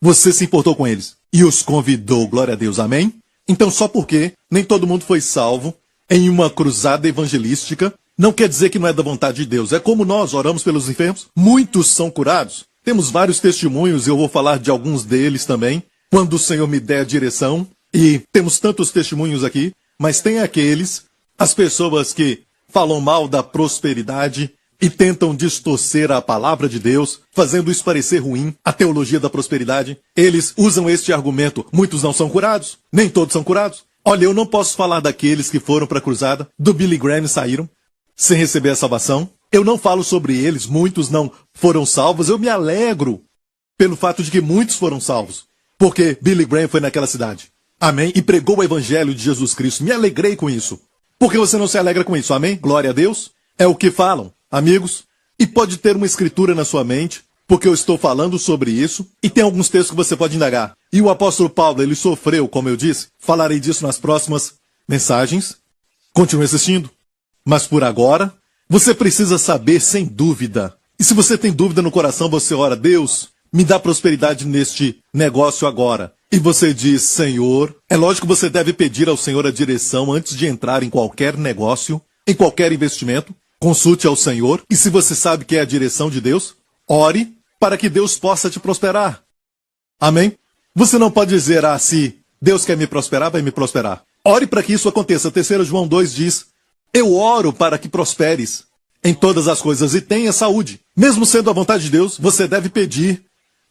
você se importou com eles e os convidou, glória a Deus, amém? Então só porque nem todo mundo foi salvo em uma cruzada evangelística, não quer dizer que não é da vontade de Deus. É como nós oramos pelos enfermos, muitos são curados. Temos vários testemunhos, e eu vou falar de alguns deles também, quando o Senhor me der a direção. E temos tantos testemunhos aqui, mas tem aqueles, as pessoas que falam mal da prosperidade e tentam distorcer a palavra de Deus, fazendo isso parecer ruim, a teologia da prosperidade. Eles usam este argumento, muitos não são curados, nem todos são curados. Olha, eu não posso falar daqueles que foram para a cruzada, do Billy Graham e saíram, sem receber a salvação. Eu não falo sobre eles, muitos não foram salvos. Eu me alegro pelo fato de que muitos foram salvos, porque Billy Graham foi naquela cidade. Amém? E pregou o evangelho de Jesus Cristo. Me alegrei com isso. Por que você não se alegra com isso? Amém? Glória a Deus. É o que falam, amigos. E pode ter uma escritura na sua mente, porque eu estou falando sobre isso, e tem alguns textos que você pode indagar. E o apóstolo Paulo, ele sofreu, como eu disse, falarei disso nas próximas mensagens. Continue assistindo. Mas por agora, você precisa saber sem dúvida. E se você tem dúvida no coração, você ora, Deus, me dá prosperidade neste negócio agora. E você diz, Senhor, é lógico que você deve pedir ao Senhor a direção antes de entrar em qualquer negócio, em qualquer investimento. Consulte ao Senhor, e se você sabe que é a direção de Deus, ore para que Deus possa te prosperar. Amém? Você não pode dizer, se Deus quer me prosperar, vai me prosperar. Ore para que isso aconteça. 3 João 2 diz, eu oro para que prosperes em todas as coisas e tenha saúde. Mesmo sendo a vontade de Deus, você deve pedir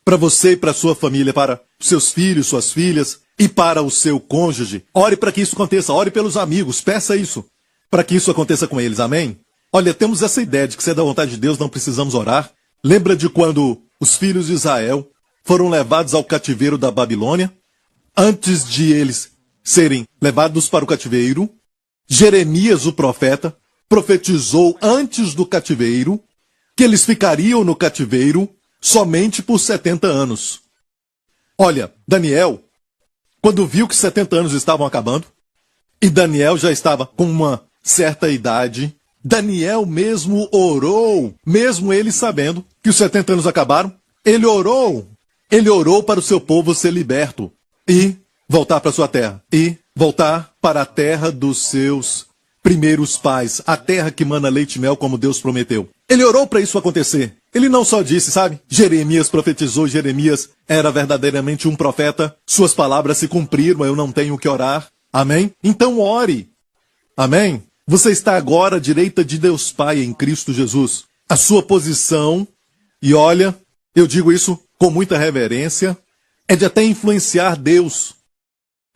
para você e para sua família, para seus filhos, suas filhas e para o seu cônjuge. Ore para que isso aconteça. Ore pelos amigos. Peça isso para que isso aconteça com eles. Amém? Olha, temos essa ideia de que se é da vontade de Deus, não precisamos orar. Lembra de quando os filhos de Israel foram levados ao cativeiro da Babilônia? Antes de eles serem levados para o cativeiro, Jeremias, o profeta, profetizou antes do cativeiro que eles ficariam no cativeiro somente por 70 anos. Olha, Daniel, quando viu que 70 anos estavam acabando, e Daniel já estava com uma certa idade, Daniel mesmo orou, mesmo ele sabendo que os 70 anos acabaram, ele orou para o seu povo ser liberto e voltar para sua terra, e voltar para a terra dos seus primeiros pais, a terra que mana leite e mel como Deus prometeu. Ele orou para isso acontecer. Ele não só disse, sabe? Jeremias profetizou, Jeremias era verdadeiramente um profeta, suas palavras se cumpriram, eu não tenho que orar. Amém? Então ore. Amém? Você está agora à direita de Deus Pai em Cristo Jesus. A sua posição, e olha, eu digo isso com muita reverência, é de até influenciar Deus.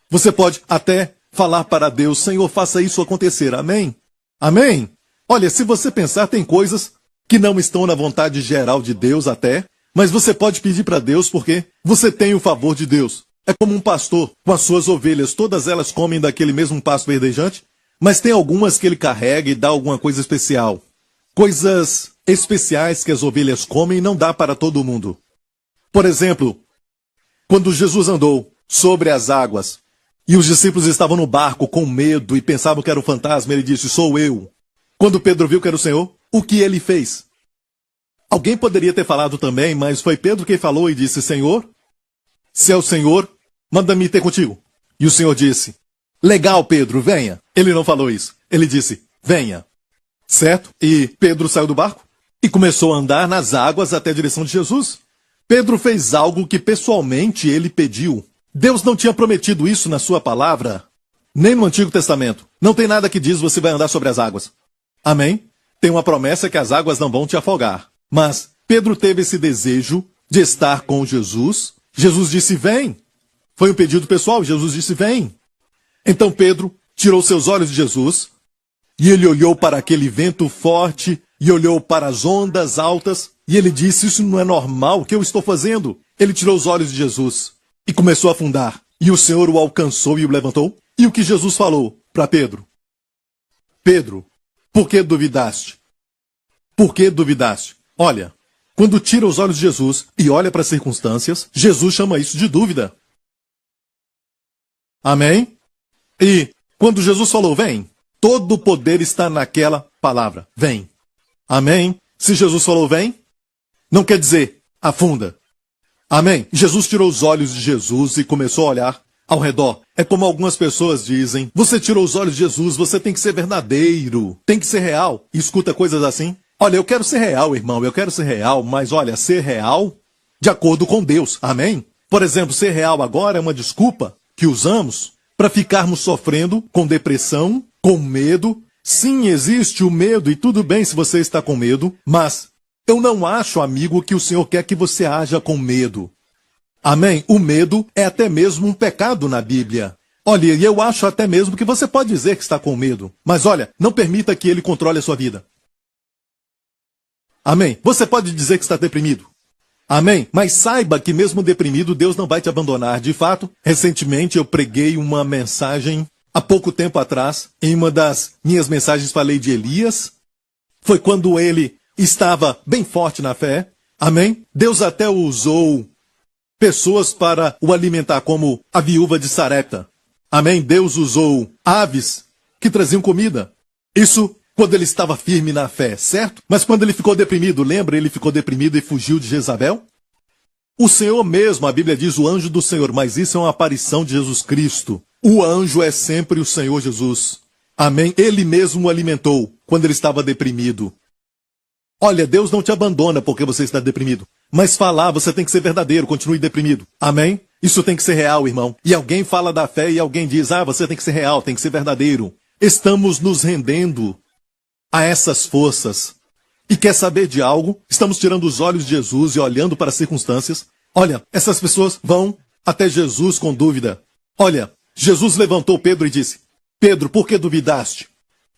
Você pode até falar para Deus, Senhor, faça isso acontecer. Amém? Amém? Olha, se você pensar, tem coisas que não estão na vontade geral de Deus até, mas você pode pedir para Deus porque você tem o favor de Deus. É como um pastor com as suas ovelhas, todas elas comem daquele mesmo pasto verdejante, mas tem algumas que ele carrega e dá alguma coisa especial. Coisas especiais que as ovelhas comem não dá para todo mundo. Por exemplo, quando Jesus andou sobre as águas e os discípulos estavam no barco com medo e pensavam que era um fantasma, ele disse, sou eu. Quando Pedro viu que era o Senhor, o que ele fez? Alguém poderia ter falado também, mas foi Pedro quem falou e disse, Senhor, se é o Senhor, manda-me ter contigo. E o Senhor disse, legal, Pedro, venha. Ele não falou isso. Ele disse, venha. Certo? E Pedro saiu do barco e começou a andar nas águas até a direção de Jesus. Pedro fez algo que pessoalmente ele pediu. Deus não tinha prometido isso na sua palavra, nem no Antigo Testamento. Não tem nada que diz você vai andar sobre as águas. Amém? Tem uma promessa que as águas não vão te afogar. Mas Pedro teve esse desejo de estar com Jesus. Jesus disse, vem. Foi um pedido pessoal, Jesus disse, vem. Então Pedro tirou seus olhos de Jesus e ele olhou para aquele vento forte e olhou para as ondas altas e ele disse, isso não é normal, o que eu estou fazendo? Ele tirou os olhos de Jesus e começou a afundar. E o Senhor o alcançou e o levantou. E o que Jesus falou para Pedro? Pedro, por que duvidaste? Por que duvidaste? Olha, quando tira os olhos de Jesus e olha para as circunstâncias, Jesus chama isso de dúvida. Amém? E quando Jesus falou, vem, todo o poder está naquela palavra, vem. Amém? Se Jesus falou, vem, não quer dizer, afunda. Amém? Jesus tirou os olhos de Jesus e começou a olhar ao redor. É como algumas pessoas dizem, você tirou os olhos de Jesus, você tem que ser verdadeiro, tem que ser real. E escuta coisas assim. Olha, eu quero ser real, irmão, eu quero ser real, mas olha, ser real de acordo com Deus. Amém? Por exemplo, ser real agora é uma desculpa que usamos para ficarmos sofrendo com depressão, com medo. Sim, existe o medo e tudo bem se você está com medo, mas eu não acho, amigo, que o Senhor quer que você haja com medo. Amém? O medo é até mesmo um pecado na Bíblia. Olha, e eu acho até mesmo que você pode dizer que está com medo, mas olha, não permita que ele controle a sua vida. Amém? Você pode dizer que está deprimido. Amém? Mas saiba que mesmo deprimido, Deus não vai te abandonar. De fato, recentemente eu preguei uma mensagem, há pouco tempo atrás, em uma das minhas mensagens falei de Elias. Foi quando ele estava bem forte na fé. Amém? Deus até usou pessoas para o alimentar, como a viúva de Sarepta. Amém? Deus usou aves que traziam comida. Isso quando ele estava firme na fé, certo? Mas quando ele ficou deprimido, lembra? Ele ficou deprimido e fugiu de Jezabel? O Senhor mesmo, a Bíblia diz o anjo do Senhor, mas isso é uma aparição de Jesus Cristo. O anjo é sempre o Senhor Jesus. Amém? Ele mesmo o alimentou quando ele estava deprimido. Olha, Deus não te abandona porque você está deprimido. Mas falar, você tem que ser verdadeiro, continue deprimido. Amém? Isso tem que ser real, irmão. E alguém fala da fé e alguém diz, você tem que ser real, tem que ser verdadeiro. Estamos nos rendendo a essas forças. E quer saber de algo? Estamos tirando os olhos de Jesus e olhando para as circunstâncias. Olha, essas pessoas vão até Jesus com dúvida. Olha, Jesus levantou Pedro e disse, Pedro, por que duvidaste?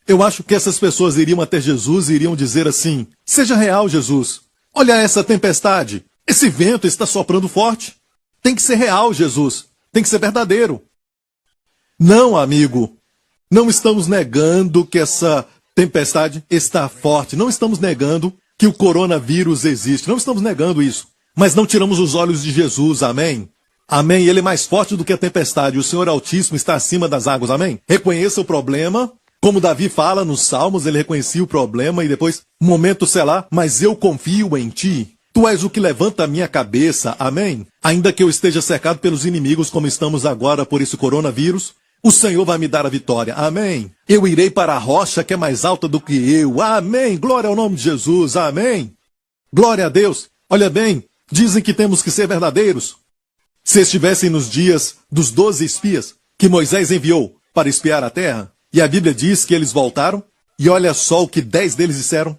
Eu acho que essas pessoas iriam até Jesus e iriam dizer assim, seja real, Jesus. Olha essa tempestade. Esse vento está soprando forte. Tem que ser real, Jesus. Tem que ser verdadeiro. Não, amigo. Não estamos negando que essa tempestade está forte. Não estamos negando que o coronavírus existe. Não estamos negando isso. Mas não tiramos os olhos de Jesus. Amém? Amém. Ele é mais forte do que a tempestade. O Senhor Altíssimo está acima das águas. Amém? Reconheça o problema. Como Davi fala nos Salmos, ele reconhecia o problema e depois, momento selah, mas eu confio em ti. Tu és o que levanta a minha cabeça. Amém? Ainda que eu esteja cercado pelos inimigos como estamos agora por esse coronavírus, o Senhor vai me dar a vitória. Amém. Eu irei para a rocha que é mais alta do que eu. Amém. Glória ao nome de Jesus. Amém. Glória a Deus. Olha bem, dizem que temos que ser verdadeiros. Se estivessem nos dias dos 12 espias que Moisés enviou para espiar a terra, e a Bíblia diz que eles voltaram, e olha só o que 10 deles disseram,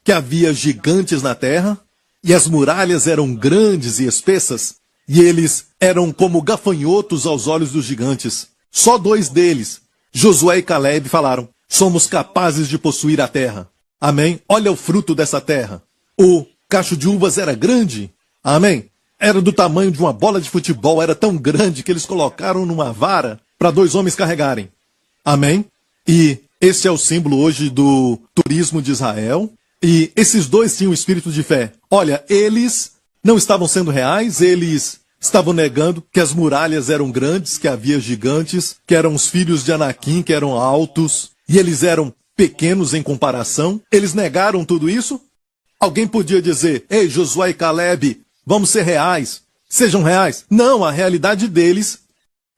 que havia gigantes na terra, e as muralhas eram grandes e espessas, e eles eram como gafanhotos aos olhos dos gigantes. Só 2 deles, Josué e Caleb, falaram, somos capazes de possuir a terra. Amém? Olha o fruto dessa terra. O cacho de uvas era grande. Amém? Era do tamanho de uma bola de futebol, era tão grande que eles colocaram numa vara para 2 homens carregarem. Amém? E esse é o símbolo hoje do turismo de Israel. E esses 2 tinham espírito de fé. Olha, eles não estavam sendo reais, eles estavam negando que as muralhas eram grandes, que havia gigantes, que eram os filhos de Anaquim, que eram altos, e eles eram pequenos em comparação. Eles negaram tudo isso? Alguém podia dizer, ei, Josué e Caleb, vamos ser reais, sejam reais. Não, a realidade deles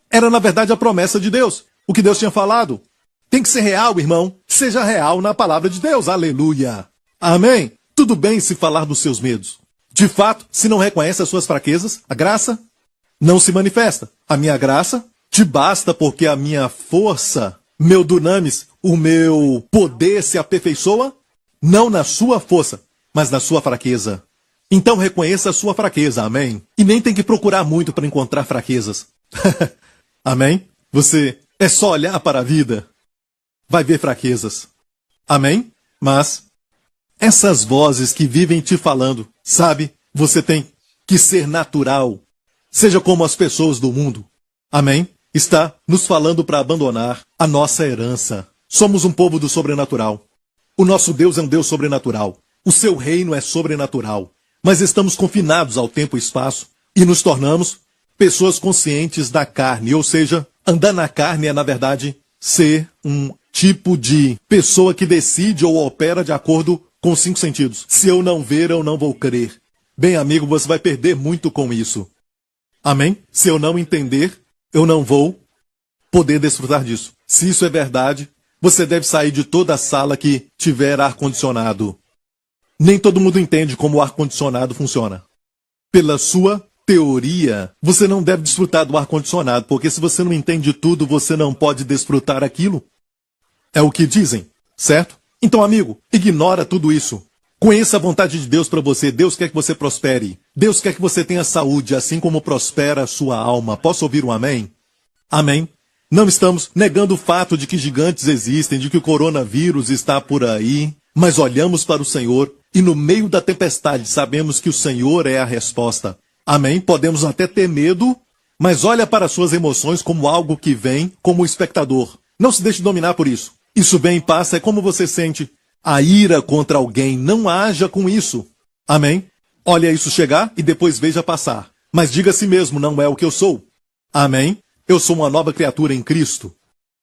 era, na verdade, a promessa de Deus. O que Deus tinha falado. Tem que ser real, irmão. Seja real na palavra de Deus. Aleluia. Amém? Tudo bem se falar dos seus medos. De fato, se não reconhece as suas fraquezas, a graça não se manifesta. A minha graça te basta porque a minha força, meu dunamis, o meu poder se aperfeiçoa, não na sua força, mas na sua fraqueza. Então reconheça a sua fraqueza, amém? E nem tem que procurar muito para encontrar fraquezas. Amém? Você é só olhar para a vida, vai ver fraquezas. Amém? Mas essas vozes que vivem te falando, sabe, você tem que ser natural. Seja como as pessoas do mundo. Amém? Está nos falando para abandonar a nossa herança. Somos um povo do sobrenatural. O nosso Deus é um Deus sobrenatural. O seu reino é sobrenatural. Mas estamos confinados ao tempo e espaço e nos tornamos pessoas conscientes da carne. Ou seja, andar na carne é, na verdade, ser um tipo de pessoa que decide ou opera de acordo com os 5 sentidos. Se eu não ver, eu não vou crer. Bem, amigo, você vai perder muito com isso. Amém? Se eu não entender, eu não vou poder desfrutar disso. Se isso é verdade, você deve sair de toda a sala que tiver ar-condicionado. Nem todo mundo entende como o ar-condicionado funciona. Pela sua teoria, você não deve desfrutar do ar-condicionado, porque se você não entende tudo, você não pode desfrutar aquilo. É o que dizem, certo? Então, amigo, ignora tudo isso. Conheça a vontade de Deus para você. Deus quer que você prospere. Deus quer que você tenha saúde, assim como prospera a sua alma. Posso ouvir um amém? Amém. Não estamos negando o fato de que gigantes existem, de que o coronavírus está por aí, mas olhamos para o Senhor e no meio da tempestade sabemos que o Senhor é a resposta. Amém? Podemos até ter medo, mas olha para suas emoções como algo que vem como espectador. Não se deixe dominar por isso. Isso vem e passa, é como você sente a ira contra alguém. Não haja com isso. Amém? Olha isso chegar e depois veja passar. Mas diga a si mesmo, não é o que eu sou. Amém? Eu sou uma nova criatura em Cristo.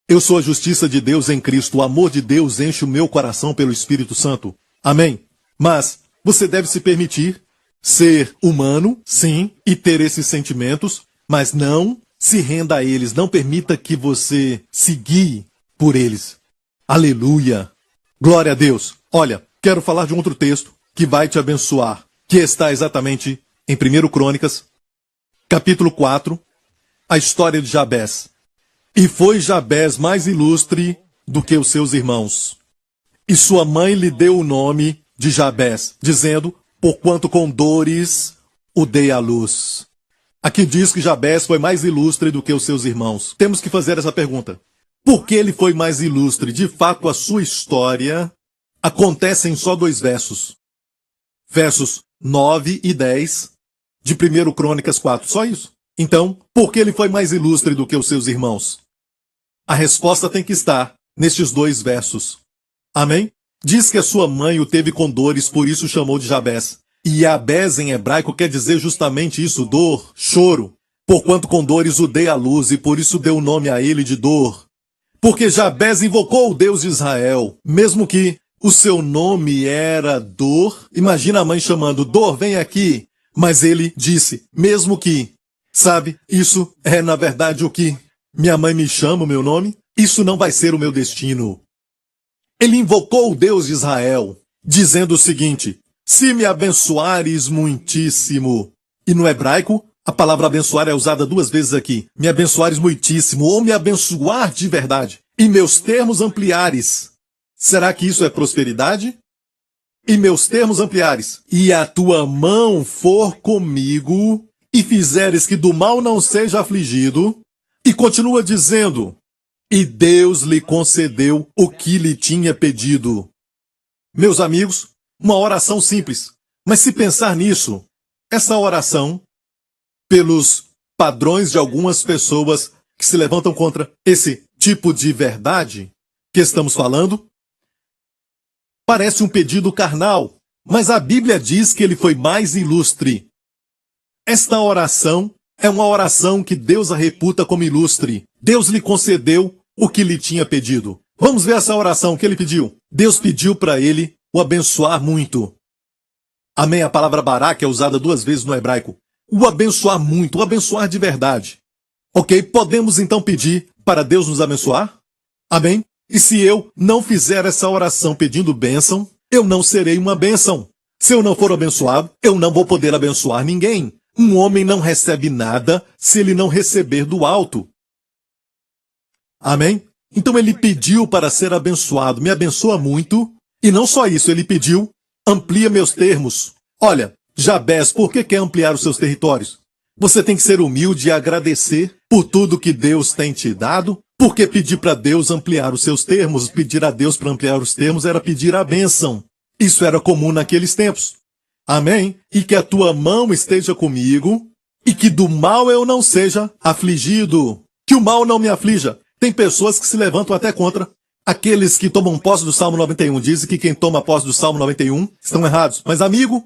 Eu sou a justiça de Deus em Cristo. O amor de Deus enche o meu coração pelo Espírito Santo. Amém? Mas você deve se permitir ser humano, sim, e ter esses sentimentos, mas não se renda a eles. Não permita que você se guie por eles. Aleluia! Glória a Deus! Olha, quero falar de um outro texto que vai te abençoar, que está exatamente em 1 Crônicas, capítulo 4, a história de Jabés. E foi Jabés mais ilustre do que os seus irmãos. E sua mãe lhe deu o nome de Jabés, dizendo, porquanto com dores o dei à luz. Aqui diz que Jabés foi mais ilustre do que os seus irmãos. Temos que fazer essa pergunta. Por que ele foi mais ilustre? De fato, a sua história acontece em só 2 versos. Versos 9 e 10 de 1 Crônicas 4. Só isso. Então, por que ele foi mais ilustre do que os seus irmãos? A resposta tem que estar nestes 2 versos. Amém? Diz que a sua mãe o teve com dores, por isso o chamou de Jabez. E Jabez em hebraico quer dizer justamente isso, dor, choro. Porquanto com dores o dei à luz, e por isso deu o nome a ele de dor. Porque Jabez invocou o Deus de Israel, mesmo que o seu nome era dor. Imagina a mãe chamando, dor, vem aqui. Mas ele disse, mesmo que, sabe, isso é na verdade o que minha mãe me chama, o meu nome. Isso não vai ser o meu destino. Ele invocou o Deus de Israel, dizendo o seguinte, se me abençoares muitíssimo. E no hebraico, a palavra abençoar é usada 2 vezes aqui. Me abençoares muitíssimo, ou me abençoar de verdade. E meus termos ampliares. Será que isso é prosperidade? E meus termos ampliares. E a tua mão for comigo, e fizeres que do mal não seja afligido. E continua dizendo, e Deus lhe concedeu o que lhe tinha pedido. Meus amigos, uma oração simples. Mas se pensar nisso, essa oração, pelos padrões de algumas pessoas que se levantam contra esse tipo de verdade que estamos falando, parece um pedido carnal, mas a Bíblia diz que ele foi mais ilustre. Esta oração é uma oração que Deus a reputa como ilustre. Deus lhe concedeu o que lhe tinha pedido. Vamos ver essa oração que ele pediu. Deus pediu para ele o abençoar muito. Amém? A palavra barak é usada 2 vezes no hebraico. O abençoar muito, o abençoar de verdade. Ok? Podemos então pedir para Deus nos abençoar? Amém? E se eu não fizer essa oração pedindo bênção, eu não serei uma bênção. Se eu não for abençoado, eu não vou poder abençoar ninguém. Um homem não recebe nada se ele não receber do alto. Amém? Então ele pediu para ser abençoado, me abençoa muito. E não só isso, ele pediu, amplia meus termos. Olha, Jabez, por que quer ampliar os seus territórios? Você tem que ser humilde e agradecer por tudo que Deus tem te dado. Porque pedir para Deus ampliar os seus termos, pedir a Deus para ampliar os termos, era pedir a bênção. Isso era comum naqueles tempos. Amém? E que a tua mão esteja comigo, e que do mal eu não seja afligido. Que o mal não me aflija. Tem pessoas que se levantam até contra aqueles que tomam posse do Salmo 91. Dizem que quem toma posse do Salmo 91 estão errados. Mas amigo,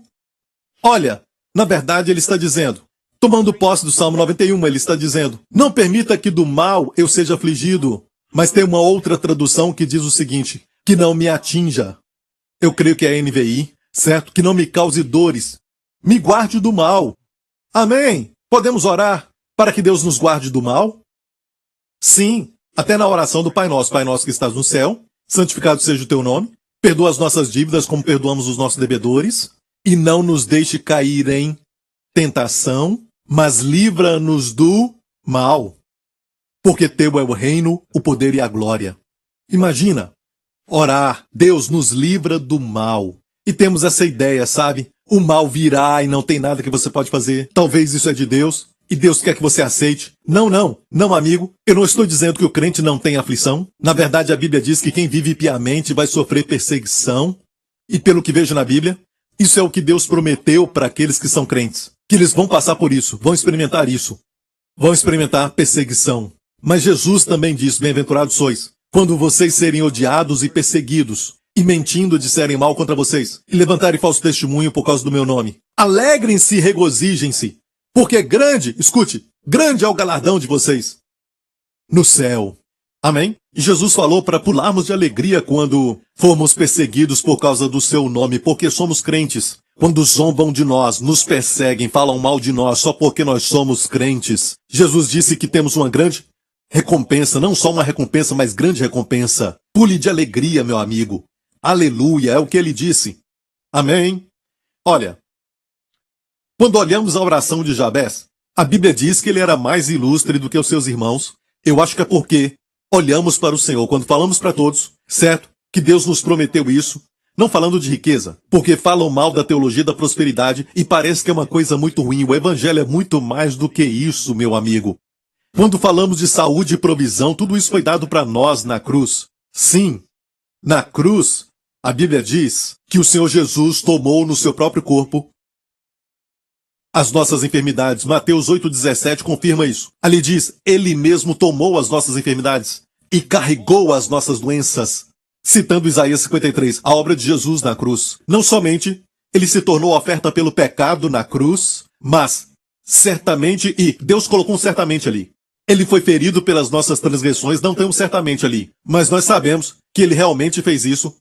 olha, na verdade ele está dizendo, tomando posse do Salmo 91, ele está dizendo, não permita que do mal eu seja afligido. Mas tem uma outra tradução que diz o seguinte, que não me atinja. Eu creio que é a NVI, certo? Que não me cause dores. Me guarde do mal. Amém? Podemos orar para que Deus nos guarde do mal? Sim, até na oração do Pai Nosso que estás no céu, santificado seja o teu nome, perdoa as nossas dívidas como perdoamos os nossos devedores, e não nos deixe cair em tentação, mas livra-nos do mal. Porque teu é o reino, o poder e a glória. Imagina, orar, Deus nos livra do mal. E temos essa ideia, sabe? O mal virá e não tem nada que você pode fazer. Talvez isso é de Deus, e Deus quer que você aceite. Não, amigo. Eu não estou dizendo que o crente não tem aflição. Na verdade, a Bíblia diz que quem vive piamente vai sofrer perseguição. E pelo que vejo na Bíblia, isso é o que Deus prometeu para aqueles que são crentes. Que eles vão passar por isso, vão experimentar isso. Vão experimentar perseguição. Mas Jesus também diz, bem-aventurados sois, quando vocês serem odiados e perseguidos, e mentindo disserem mal contra vocês, e levantarem falso testemunho por causa do meu nome. Alegrem-se e regozijem-se, porque grande, escute, grande é o galardão de vocês no céu. Amém? E Jesus falou para pularmos de alegria quando formos perseguidos por causa do seu nome, porque somos crentes. Quando zombam de nós, nos perseguem, falam mal de nós só porque nós somos crentes. Jesus disse que temos uma grande recompensa, não só uma recompensa, mas grande recompensa. Pule de alegria, meu amigo. Aleluia, é o que ele disse. Amém? Olha, quando olhamos a oração de Jabez, a Bíblia diz que ele era mais ilustre do que os seus irmãos. Eu acho que é porque olhamos para o Senhor, quando falamos para todos, certo? Que Deus nos prometeu isso, não falando de riqueza, porque falam mal da teologia da prosperidade e parece que é uma coisa muito ruim. O evangelho é muito mais do que isso, meu amigo. Quando falamos de saúde e provisão, tudo isso foi dado para nós na cruz. Sim, na cruz, a Bíblia diz que o Senhor Jesus tomou no seu próprio corpo as nossas enfermidades. Mateus 8,17 confirma isso. Ali diz, ele mesmo tomou as nossas enfermidades e carregou as nossas doenças. citando Isaías 53, a obra de Jesus na cruz. Não somente ele se tornou oferta pelo pecado na cruz, mas certamente, e Deus colocou um certamente ali. Ele foi ferido pelas nossas transgressões, não tem um certamente ali. Mas nós sabemos que ele realmente fez isso.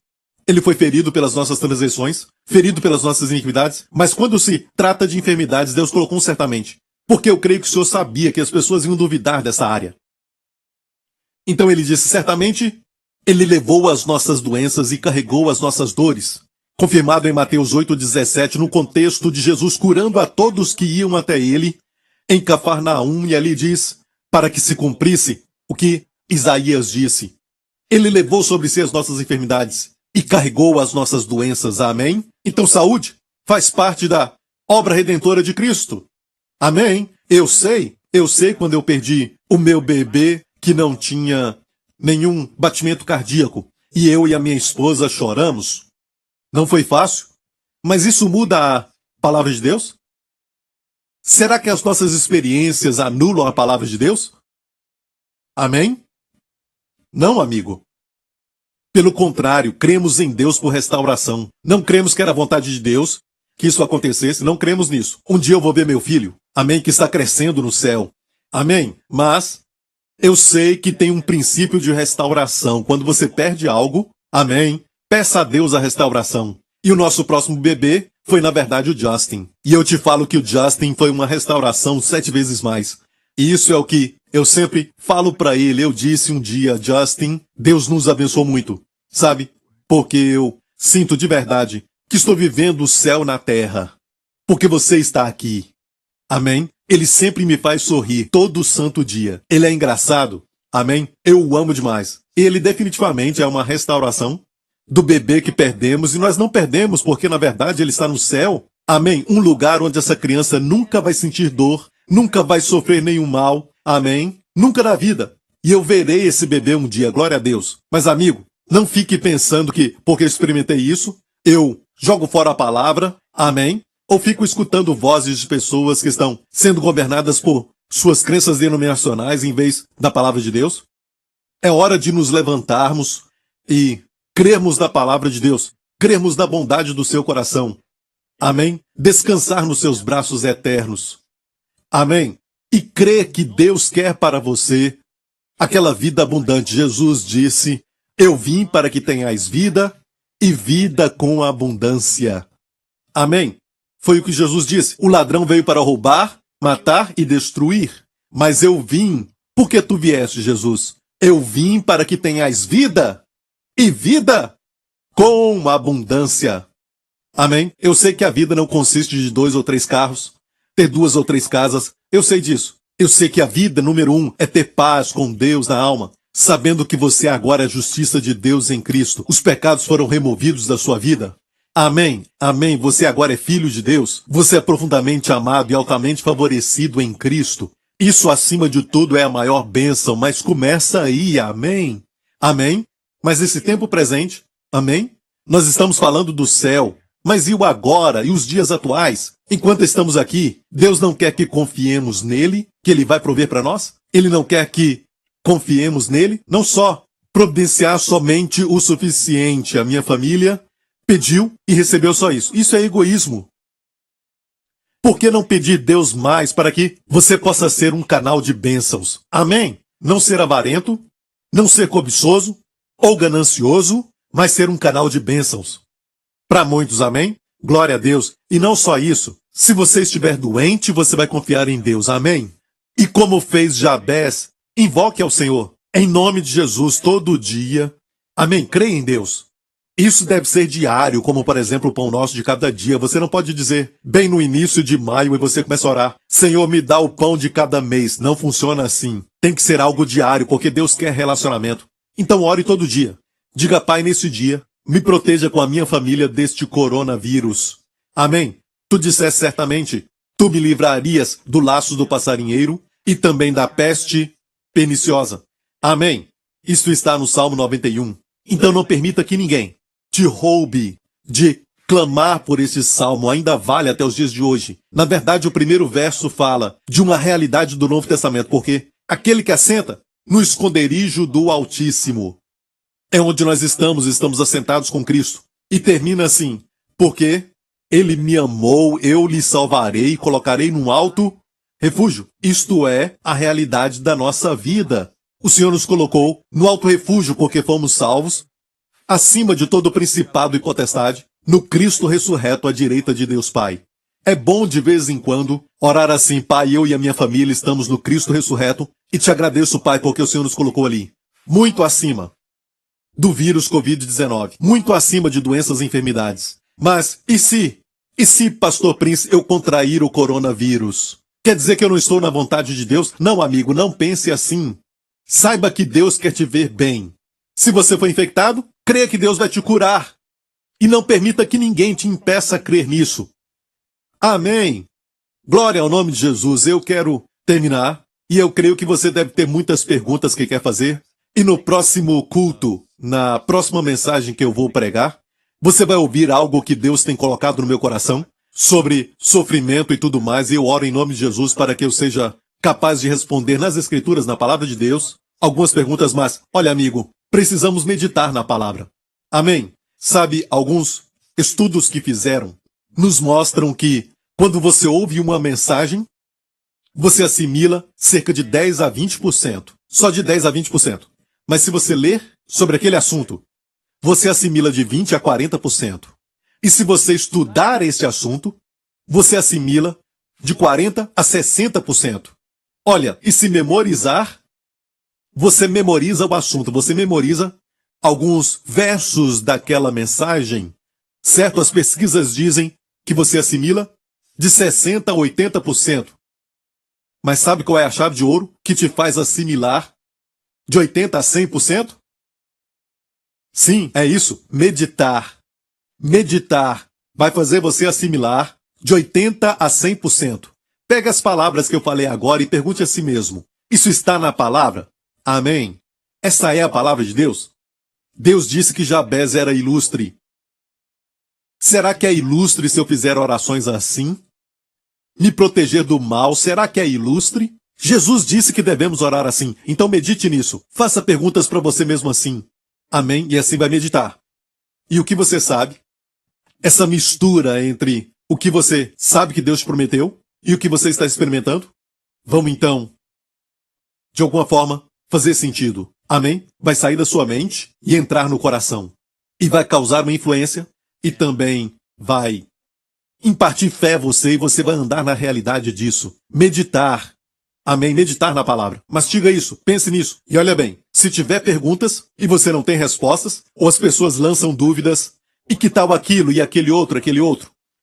Ele foi ferido pelas nossas transgressões, ferido pelas nossas iniquidades. Mas quando se trata de enfermidades, Deus colocou um certamente. Porque eu creio que o Senhor sabia que as pessoas iam duvidar dessa área. Então ele disse, certamente, ele levou as nossas doenças e carregou as nossas dores. Confirmado em Mateus 8,17, no contexto de Jesus curando a todos que iam até ele, em Cafarnaum, e ali diz, para que se cumprisse o que Isaías disse. Ele levou sobre si as nossas enfermidades e carregou as nossas doenças. Amém? Então saúde faz parte da obra redentora de Cristo. Amém? Eu sei quando eu perdi o meu bebê que não tinha nenhum batimento cardíaco e eu e a minha esposa choramos. Não foi fácil, mas isso muda a palavra de Deus? Será que as nossas experiências anulam a palavra de Deus? Amém? Não, amigo. Pelo contrário, cremos em Deus por restauração. Não cremos que era vontade de Deus que isso acontecesse, não cremos nisso. Um dia eu vou ver meu filho, amém, que está crescendo no céu. Amém? Mas eu sei que tem um princípio de restauração. Quando você perde algo, amém, peça a Deus a restauração. E o nosso próximo bebê foi, na verdade, o Justin. E eu te falo que o Justin foi uma restauração 7 vezes mais. E isso é o que eu sempre falo pra ele. Eu disse um dia, Justin, Deus nos abençoou muito. Sabe? Porque eu sinto de verdade que estou vivendo o céu na terra. Porque você está aqui. Amém? Ele sempre me faz sorrir todo santo dia. Ele é engraçado. Amém? Eu o amo demais. Ele definitivamente é uma restauração do bebê que perdemos, e nós não perdemos porque, na verdade, ele está no céu. Amém? Um lugar onde essa criança nunca vai sentir dor, nunca vai sofrer nenhum mal. Amém? Nunca na vida. E eu verei esse bebê um dia, glória a Deus. Mas, amigo, não fique pensando que, porque eu experimentei isso, eu jogo fora a palavra. Amém? Ou fico escutando vozes de pessoas que estão sendo governadas por suas crenças denominacionais em vez da palavra de Deus. É hora de nos levantarmos e crermos na palavra de Deus, crermos na bondade do seu coração. Amém? Descansar nos seus braços eternos. Amém? E crer que Deus quer para você aquela vida abundante. Jesus disse, eu vim para que tenhais vida e vida com abundância. Amém? Foi o que Jesus disse. O ladrão veio para roubar, matar e destruir. Mas eu vim. Por que tu vieste, Jesus? Eu vim para que tenhais vida e vida com abundância. Amém? Eu sei que a vida não consiste de 2 ou 3 carros, ter 2 ou 3 casas. Eu sei disso. Eu sei que a vida, número 1, é ter paz com Deus na alma, sabendo que você agora é a justiça de Deus em Cristo. Os pecados foram removidos da sua vida. Amém, amém. Você agora é filho de Deus. Você é profundamente amado e altamente favorecido em Cristo. Isso, acima de tudo, é a maior bênção, mas começa aí, amém? Amém? Mas esse tempo presente, amém? Nós estamos falando do céu, mas e o agora e os dias atuais? Enquanto estamos aqui, Deus não quer que confiemos nele, que ele vai prover para nós? Ele não quer que confiemos nele? Não só providenciar somente o suficiente. A minha família pediu e recebeu só isso. Isso é egoísmo. Por que não pedir Deus mais para que você possa ser um canal de bênçãos? Amém? Não ser avarento, não ser cobiçoso ou ganancioso, mas ser um canal de bênçãos. Para muitos, amém? Glória a Deus. E não só isso. Se você estiver doente, você vai confiar em Deus. Amém? E como fez Jabés, invoque ao Senhor. Em nome de Jesus, todo dia. Amém? Creia em Deus. Isso deve ser diário, como por exemplo o pão nosso de cada dia. Você não pode dizer, bem no início de maio, e você começa a orar, Senhor, me dá o pão de cada mês. Não funciona assim. Tem que ser algo diário, porque Deus quer relacionamento. Então ore todo dia. Diga, Pai, nesse dia, me proteja com a minha família deste coronavírus. Amém? Tu disseste certamente, tu me livrarias do laço do passarinheiro e também da peste perniciosa. Amém? Isso está no Salmo 91. Então não permita que ninguém te roube de clamar por esse salmo. Ainda vale até os dias de hoje. Na verdade, o primeiro verso fala de uma realidade do Novo Testamento, porque aquele que assenta no esconderijo do Altíssimo. É onde nós estamos assentados com Cristo. E termina assim, porque ele me amou, eu lhe salvarei e colocarei num alto refúgio. Isto é a realidade da nossa vida. O Senhor nos colocou no alto refúgio porque fomos salvos, acima de todo principado e potestade, no Cristo ressurreto à direita de Deus Pai. É bom de vez em quando orar assim: Pai, eu e a minha família estamos no Cristo ressurreto e te agradeço, Pai, porque o Senhor nos colocou ali. Muito acima do vírus Covid-19, muito acima de doenças e enfermidades. Mas e se, Pastor Prince, eu contrair o coronavírus? Quer dizer que eu não estou na vontade de Deus? Não, amigo, não pense assim. Saiba que Deus quer te ver bem. Se você for infectado, creia que Deus vai te curar. E não permita que ninguém te impeça a crer nisso. Amém. Glória ao nome de Jesus. Eu quero terminar. E eu creio que você deve ter muitas perguntas que quer fazer. E no próximo culto, na próxima mensagem que eu vou pregar, você vai ouvir algo que Deus tem colocado no meu coração sobre sofrimento e tudo mais. E eu oro em nome de Jesus para que eu seja capaz de responder nas Escrituras, na Palavra de Deus, algumas perguntas. Mas, olha, amigo, precisamos meditar na palavra. Amém? Sabe, alguns estudos que fizeram nos mostram que quando você ouve uma mensagem, você assimila cerca de 10 a 20%. Só de 10 a 20%. Mas se você ler sobre aquele assunto, você assimila de 20 a 40%. E se você estudar esse assunto, você assimila de 40 a 60%. Olha, e se memorizar, você memoriza o assunto, você memoriza alguns versos daquela mensagem. Certo? As pesquisas dizem que você assimila de 60% a 80%. Mas sabe qual é a chave de ouro que te faz assimilar de 80% a 100%? Sim, é isso. Meditar. Meditar vai fazer você assimilar de 80% a 100%. Pega as palavras que eu falei agora e pergunte a si mesmo: isso está na palavra? Amém? Essa é a palavra de Deus? Deus disse que Jabez era ilustre. Será que é ilustre se eu fizer orações assim? Me proteger do mal, será que é ilustre? Jesus disse que devemos orar assim, então medite nisso. Faça perguntas para você mesmo assim. Amém? E assim vai meditar. E o que você sabe? Essa mistura entre o que você sabe que Deus te prometeu e o que você está experimentando? Vamos então, de alguma forma, fazer sentido. Amém? Vai sair da sua mente e entrar no coração. E vai causar uma influência e também vai impartir fé a você e você vai andar na realidade disso. Meditar. Amém? Meditar na palavra. Mastiga isso, pense nisso. E olha bem, se tiver perguntas e você não tem respostas, ou as pessoas lançam dúvidas, e que tal aquilo e aquele outro,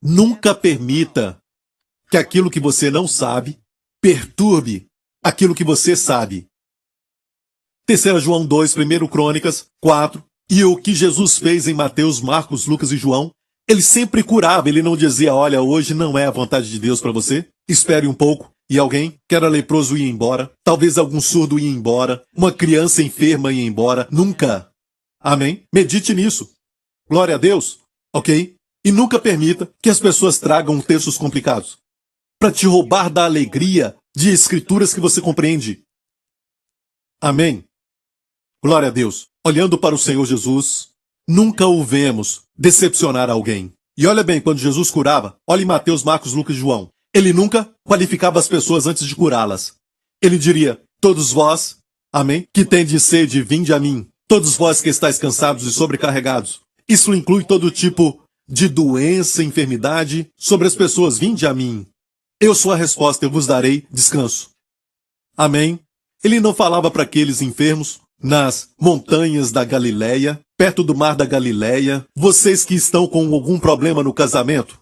nunca permita que aquilo que você não sabe perturbe aquilo que você sabe. 3 João 2, 1 Crônicas 4, e o que Jesus fez em Mateus, Marcos, Lucas e João, ele sempre curava, ele não dizia: olha, hoje não é a vontade de Deus para você, espere um pouco. E alguém que era leproso ia embora, talvez algum surdo ia embora, uma criança enferma ia embora, nunca. Amém? Medite nisso. Glória a Deus, ok? E nunca permita que as pessoas tragam textos complicados para te roubar da alegria de escrituras que você compreende. Amém? Glória a Deus. Olhando para o Senhor Jesus, nunca o vemos decepcionar alguém. E olha bem, quando Jesus curava, olha em Mateus, Marcos, Lucas e João. Ele nunca qualificava as pessoas antes de curá-las. Ele diria: todos vós, amém, que tendes sede, vinde a mim. Todos vós que estáis cansados e sobrecarregados. Isso inclui todo tipo de doença, enfermidade sobre as pessoas. Vinde a mim. Eu sou a resposta, eu vos darei descanso. Amém? Ele não falava para aqueles enfermos nas montanhas da Galileia, perto do mar da Galileia: vocês que estão com algum problema no casamento,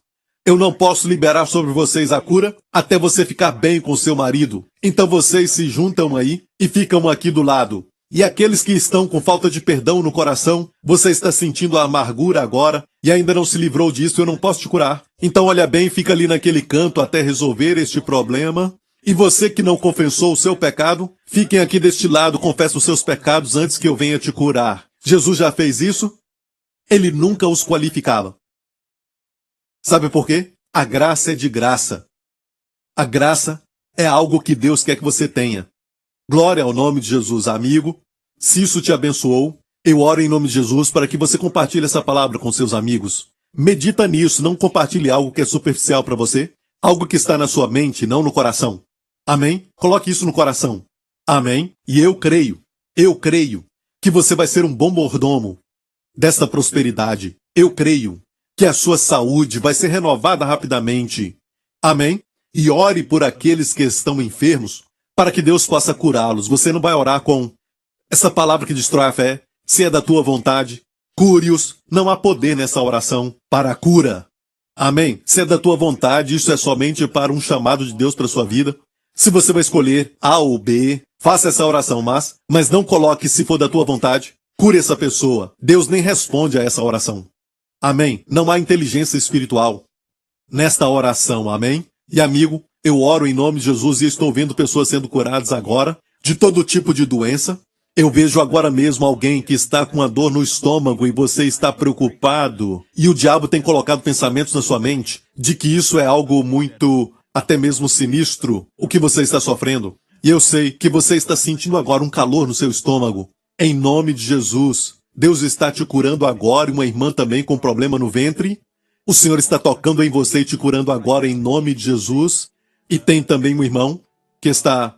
eu não posso liberar sobre vocês a cura até você ficar bem com seu marido. Então vocês se juntam aí e ficam aqui do lado. E aqueles que estão com falta de perdão no coração, você está sentindo a amargura agora e ainda não se livrou disso, eu não posso te curar. Então olha bem, fica ali naquele canto até resolver este problema. E você que não confessou o seu pecado, fiquem aqui deste lado, confessa os seus pecados antes que eu venha te curar. Jesus já fez isso? Ele nunca os qualificava. Sabe por quê? A graça é de graça. A graça é algo que Deus quer que você tenha. Glória ao nome de Jesus, amigo. Se isso te abençoou, Eu oro em nome de Jesus para que você compartilhe essa palavra com seus amigos. Medita nisso, não compartilhe algo que é superficial para você, algo que está na sua mente, não no coração. Amém? Coloque isso no coração. Amém? E eu creio que você vai ser um bom mordomo desta prosperidade. Eu creio que a sua saúde vai ser renovada rapidamente. Amém? E ore por aqueles que estão enfermos, para que Deus possa curá-los. Você não vai orar com essa palavra que destrói a fé. Se é da tua vontade, cure-os. Não há poder nessa oração para a cura. Amém? Se é da tua vontade, isso é somente para um chamado de Deus para a sua vida. Se você vai escolher A ou B, faça essa oração, mas não coloque se for da tua vontade. Cure essa pessoa. Deus nem responde a essa oração. Amém? Não há inteligência espiritual nesta oração. Amém? E amigo, eu oro em nome de Jesus e estou vendo pessoas sendo curadas agora de todo tipo de doença. Eu vejo agora mesmo alguém que está com uma dor no estômago e você está preocupado. E o diabo tem colocado pensamentos na sua mente de que isso é algo muito, até mesmo sinistro, o que você está sofrendo. E eu sei que você está sentindo agora um calor no seu estômago. Em nome de Jesus, Deus está te curando agora e uma irmã também com problema no ventre. O Senhor está tocando em você e te curando agora em nome de Jesus. E tem também um irmão que está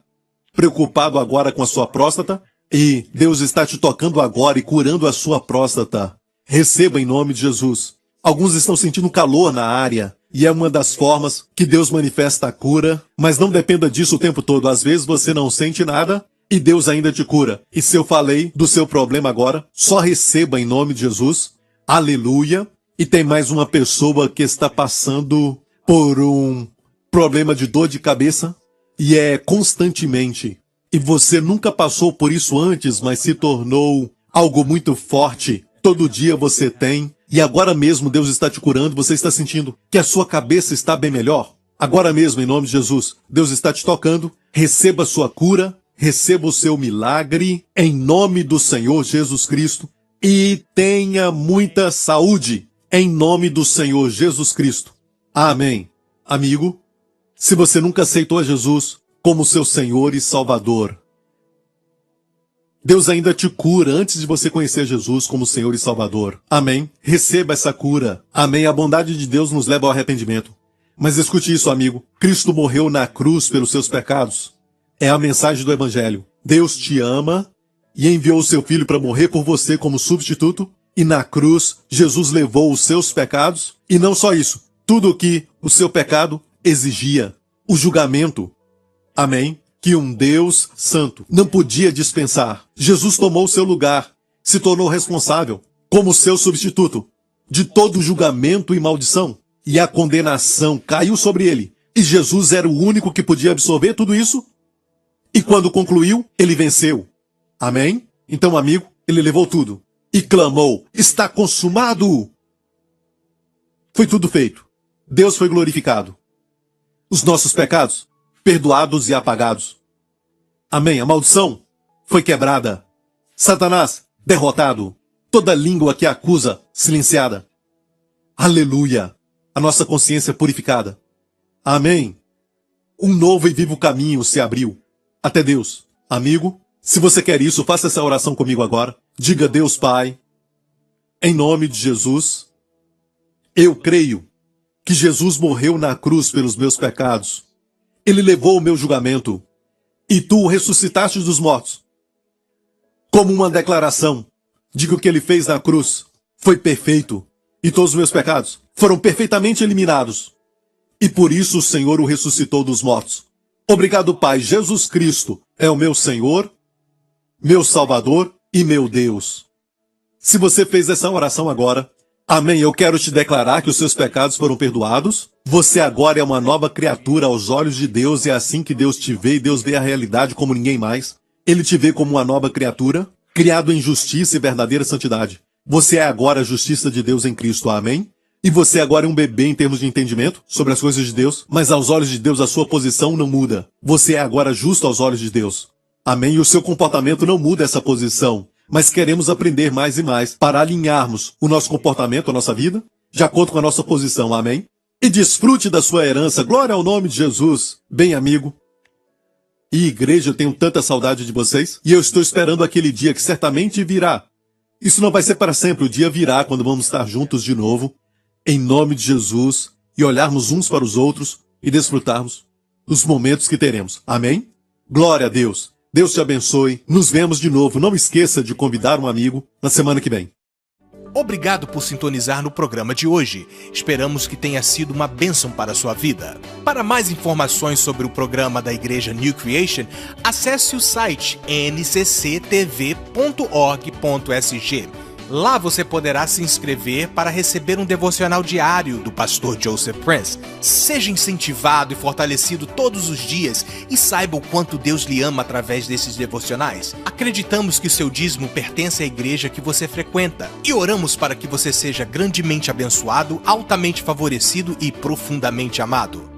preocupado agora com a sua próstata. E Deus está te tocando agora e curando a sua próstata. Receba em nome de Jesus. Alguns estão sentindo calor na área. E é uma das formas que Deus manifesta a cura. Mas não dependa disso o tempo todo. Às vezes você não sente nada e Deus ainda te cura. E se eu falei do seu problema agora, só receba em nome de Jesus. Aleluia. E tem mais uma pessoa que está passando por um problema de dor de cabeça. E é constantemente. E você nunca passou por isso antes, mas se tornou algo muito forte. Todo dia você tem. E agora mesmo Deus está te curando. Você está sentindo que a sua cabeça está bem melhor. Agora mesmo, em nome de Jesus, Deus está te tocando. Receba a sua cura. Receba o seu milagre. Em nome do Senhor Jesus Cristo. E tenha muita saúde. Em nome do Senhor Jesus Cristo. Amém. Amigo, se você nunca aceitou a Jesus como seu Senhor e Salvador, Deus ainda te cura antes de você conhecer Jesus como Senhor e Salvador. Amém. Receba essa cura. Amém. A bondade de Deus nos leva ao arrependimento. Mas escute isso, amigo. Cristo morreu na cruz pelos seus pecados. É a mensagem do Evangelho. Deus te ama e enviou o seu Filho para morrer por você como substituto. E na cruz, Jesus levou os seus pecados. E não só isso. Tudo o que o seu pecado exigia. O julgamento. Amém. Que um Deus santo não podia dispensar. Jesus tomou o seu lugar, se tornou responsável, como seu substituto, de todo julgamento e maldição. E a condenação caiu sobre ele. E Jesus era o único que podia absorver tudo isso. E quando concluiu, ele venceu. Amém? Então, amigo, ele levou tudo. E clamou, está consumado! Foi tudo feito. Deus foi glorificado. Os nossos pecados perdoados e apagados. Amém. A maldição foi quebrada. Satanás derrotado. Toda língua que acusa silenciada. Aleluia. A nossa consciência purificada. Amém. Um novo e vivo caminho se abriu até Deus. Amigo, se você quer isso, faça essa oração comigo agora. Diga: Deus Pai, em nome de Jesus, eu creio que Jesus morreu na cruz pelos meus pecados. Ele levou o meu julgamento. E tu o ressuscitaste dos mortos. Como uma declaração de que o que ele fez na cruz foi perfeito. E todos os meus pecados foram perfeitamente eliminados. E por isso o Senhor o ressuscitou dos mortos. Obrigado, Pai. Jesus Cristo é o meu Senhor, meu Salvador e meu Deus. Se você fez essa oração agora, amém, eu quero te declarar que os seus pecados foram perdoados. Você agora é uma nova criatura aos olhos de Deus. É assim que Deus te vê, e Deus vê a realidade como ninguém mais. Ele te vê como uma nova criatura, criado em justiça e verdadeira santidade. Você é agora a justiça de Deus em Cristo, amém? E você agora é um bebê em termos de entendimento sobre as coisas de Deus, mas aos olhos de Deus a sua posição não muda. Você é agora justo aos olhos de Deus, amém? E o seu comportamento não muda essa posição. Mas queremos aprender mais e mais para alinharmos o nosso comportamento, a nossa vida, de acordo com a nossa posição, amém? E desfrute da sua herança, glória ao nome de Jesus. Bem, amigo e igreja, eu tenho tanta saudade de vocês, e eu estou esperando aquele dia que certamente virá, Isso não vai ser para sempre. O dia virá quando vamos estar juntos de novo, em nome de Jesus, e olharmos uns para os outros e desfrutarmos dos momentos que teremos. Amém? Glória a Deus. Deus te abençoe. Nos vemos de novo. Não esqueça de convidar um amigo na semana que vem. Obrigado por sintonizar no programa de hoje. Esperamos que tenha sido uma bênção para a sua vida. Para mais informações sobre o programa da Igreja New Creation, acesse o site ncctv.org.sg. Lá você poderá se inscrever para receber um devocional diário do pastor Joseph Prince. Seja incentivado e fortalecido todos os dias e saiba o quanto Deus lhe ama através desses devocionais. Acreditamos que o seu dízimo pertence à igreja que você frequenta e oramos para que você seja grandemente abençoado, altamente favorecido e profundamente amado.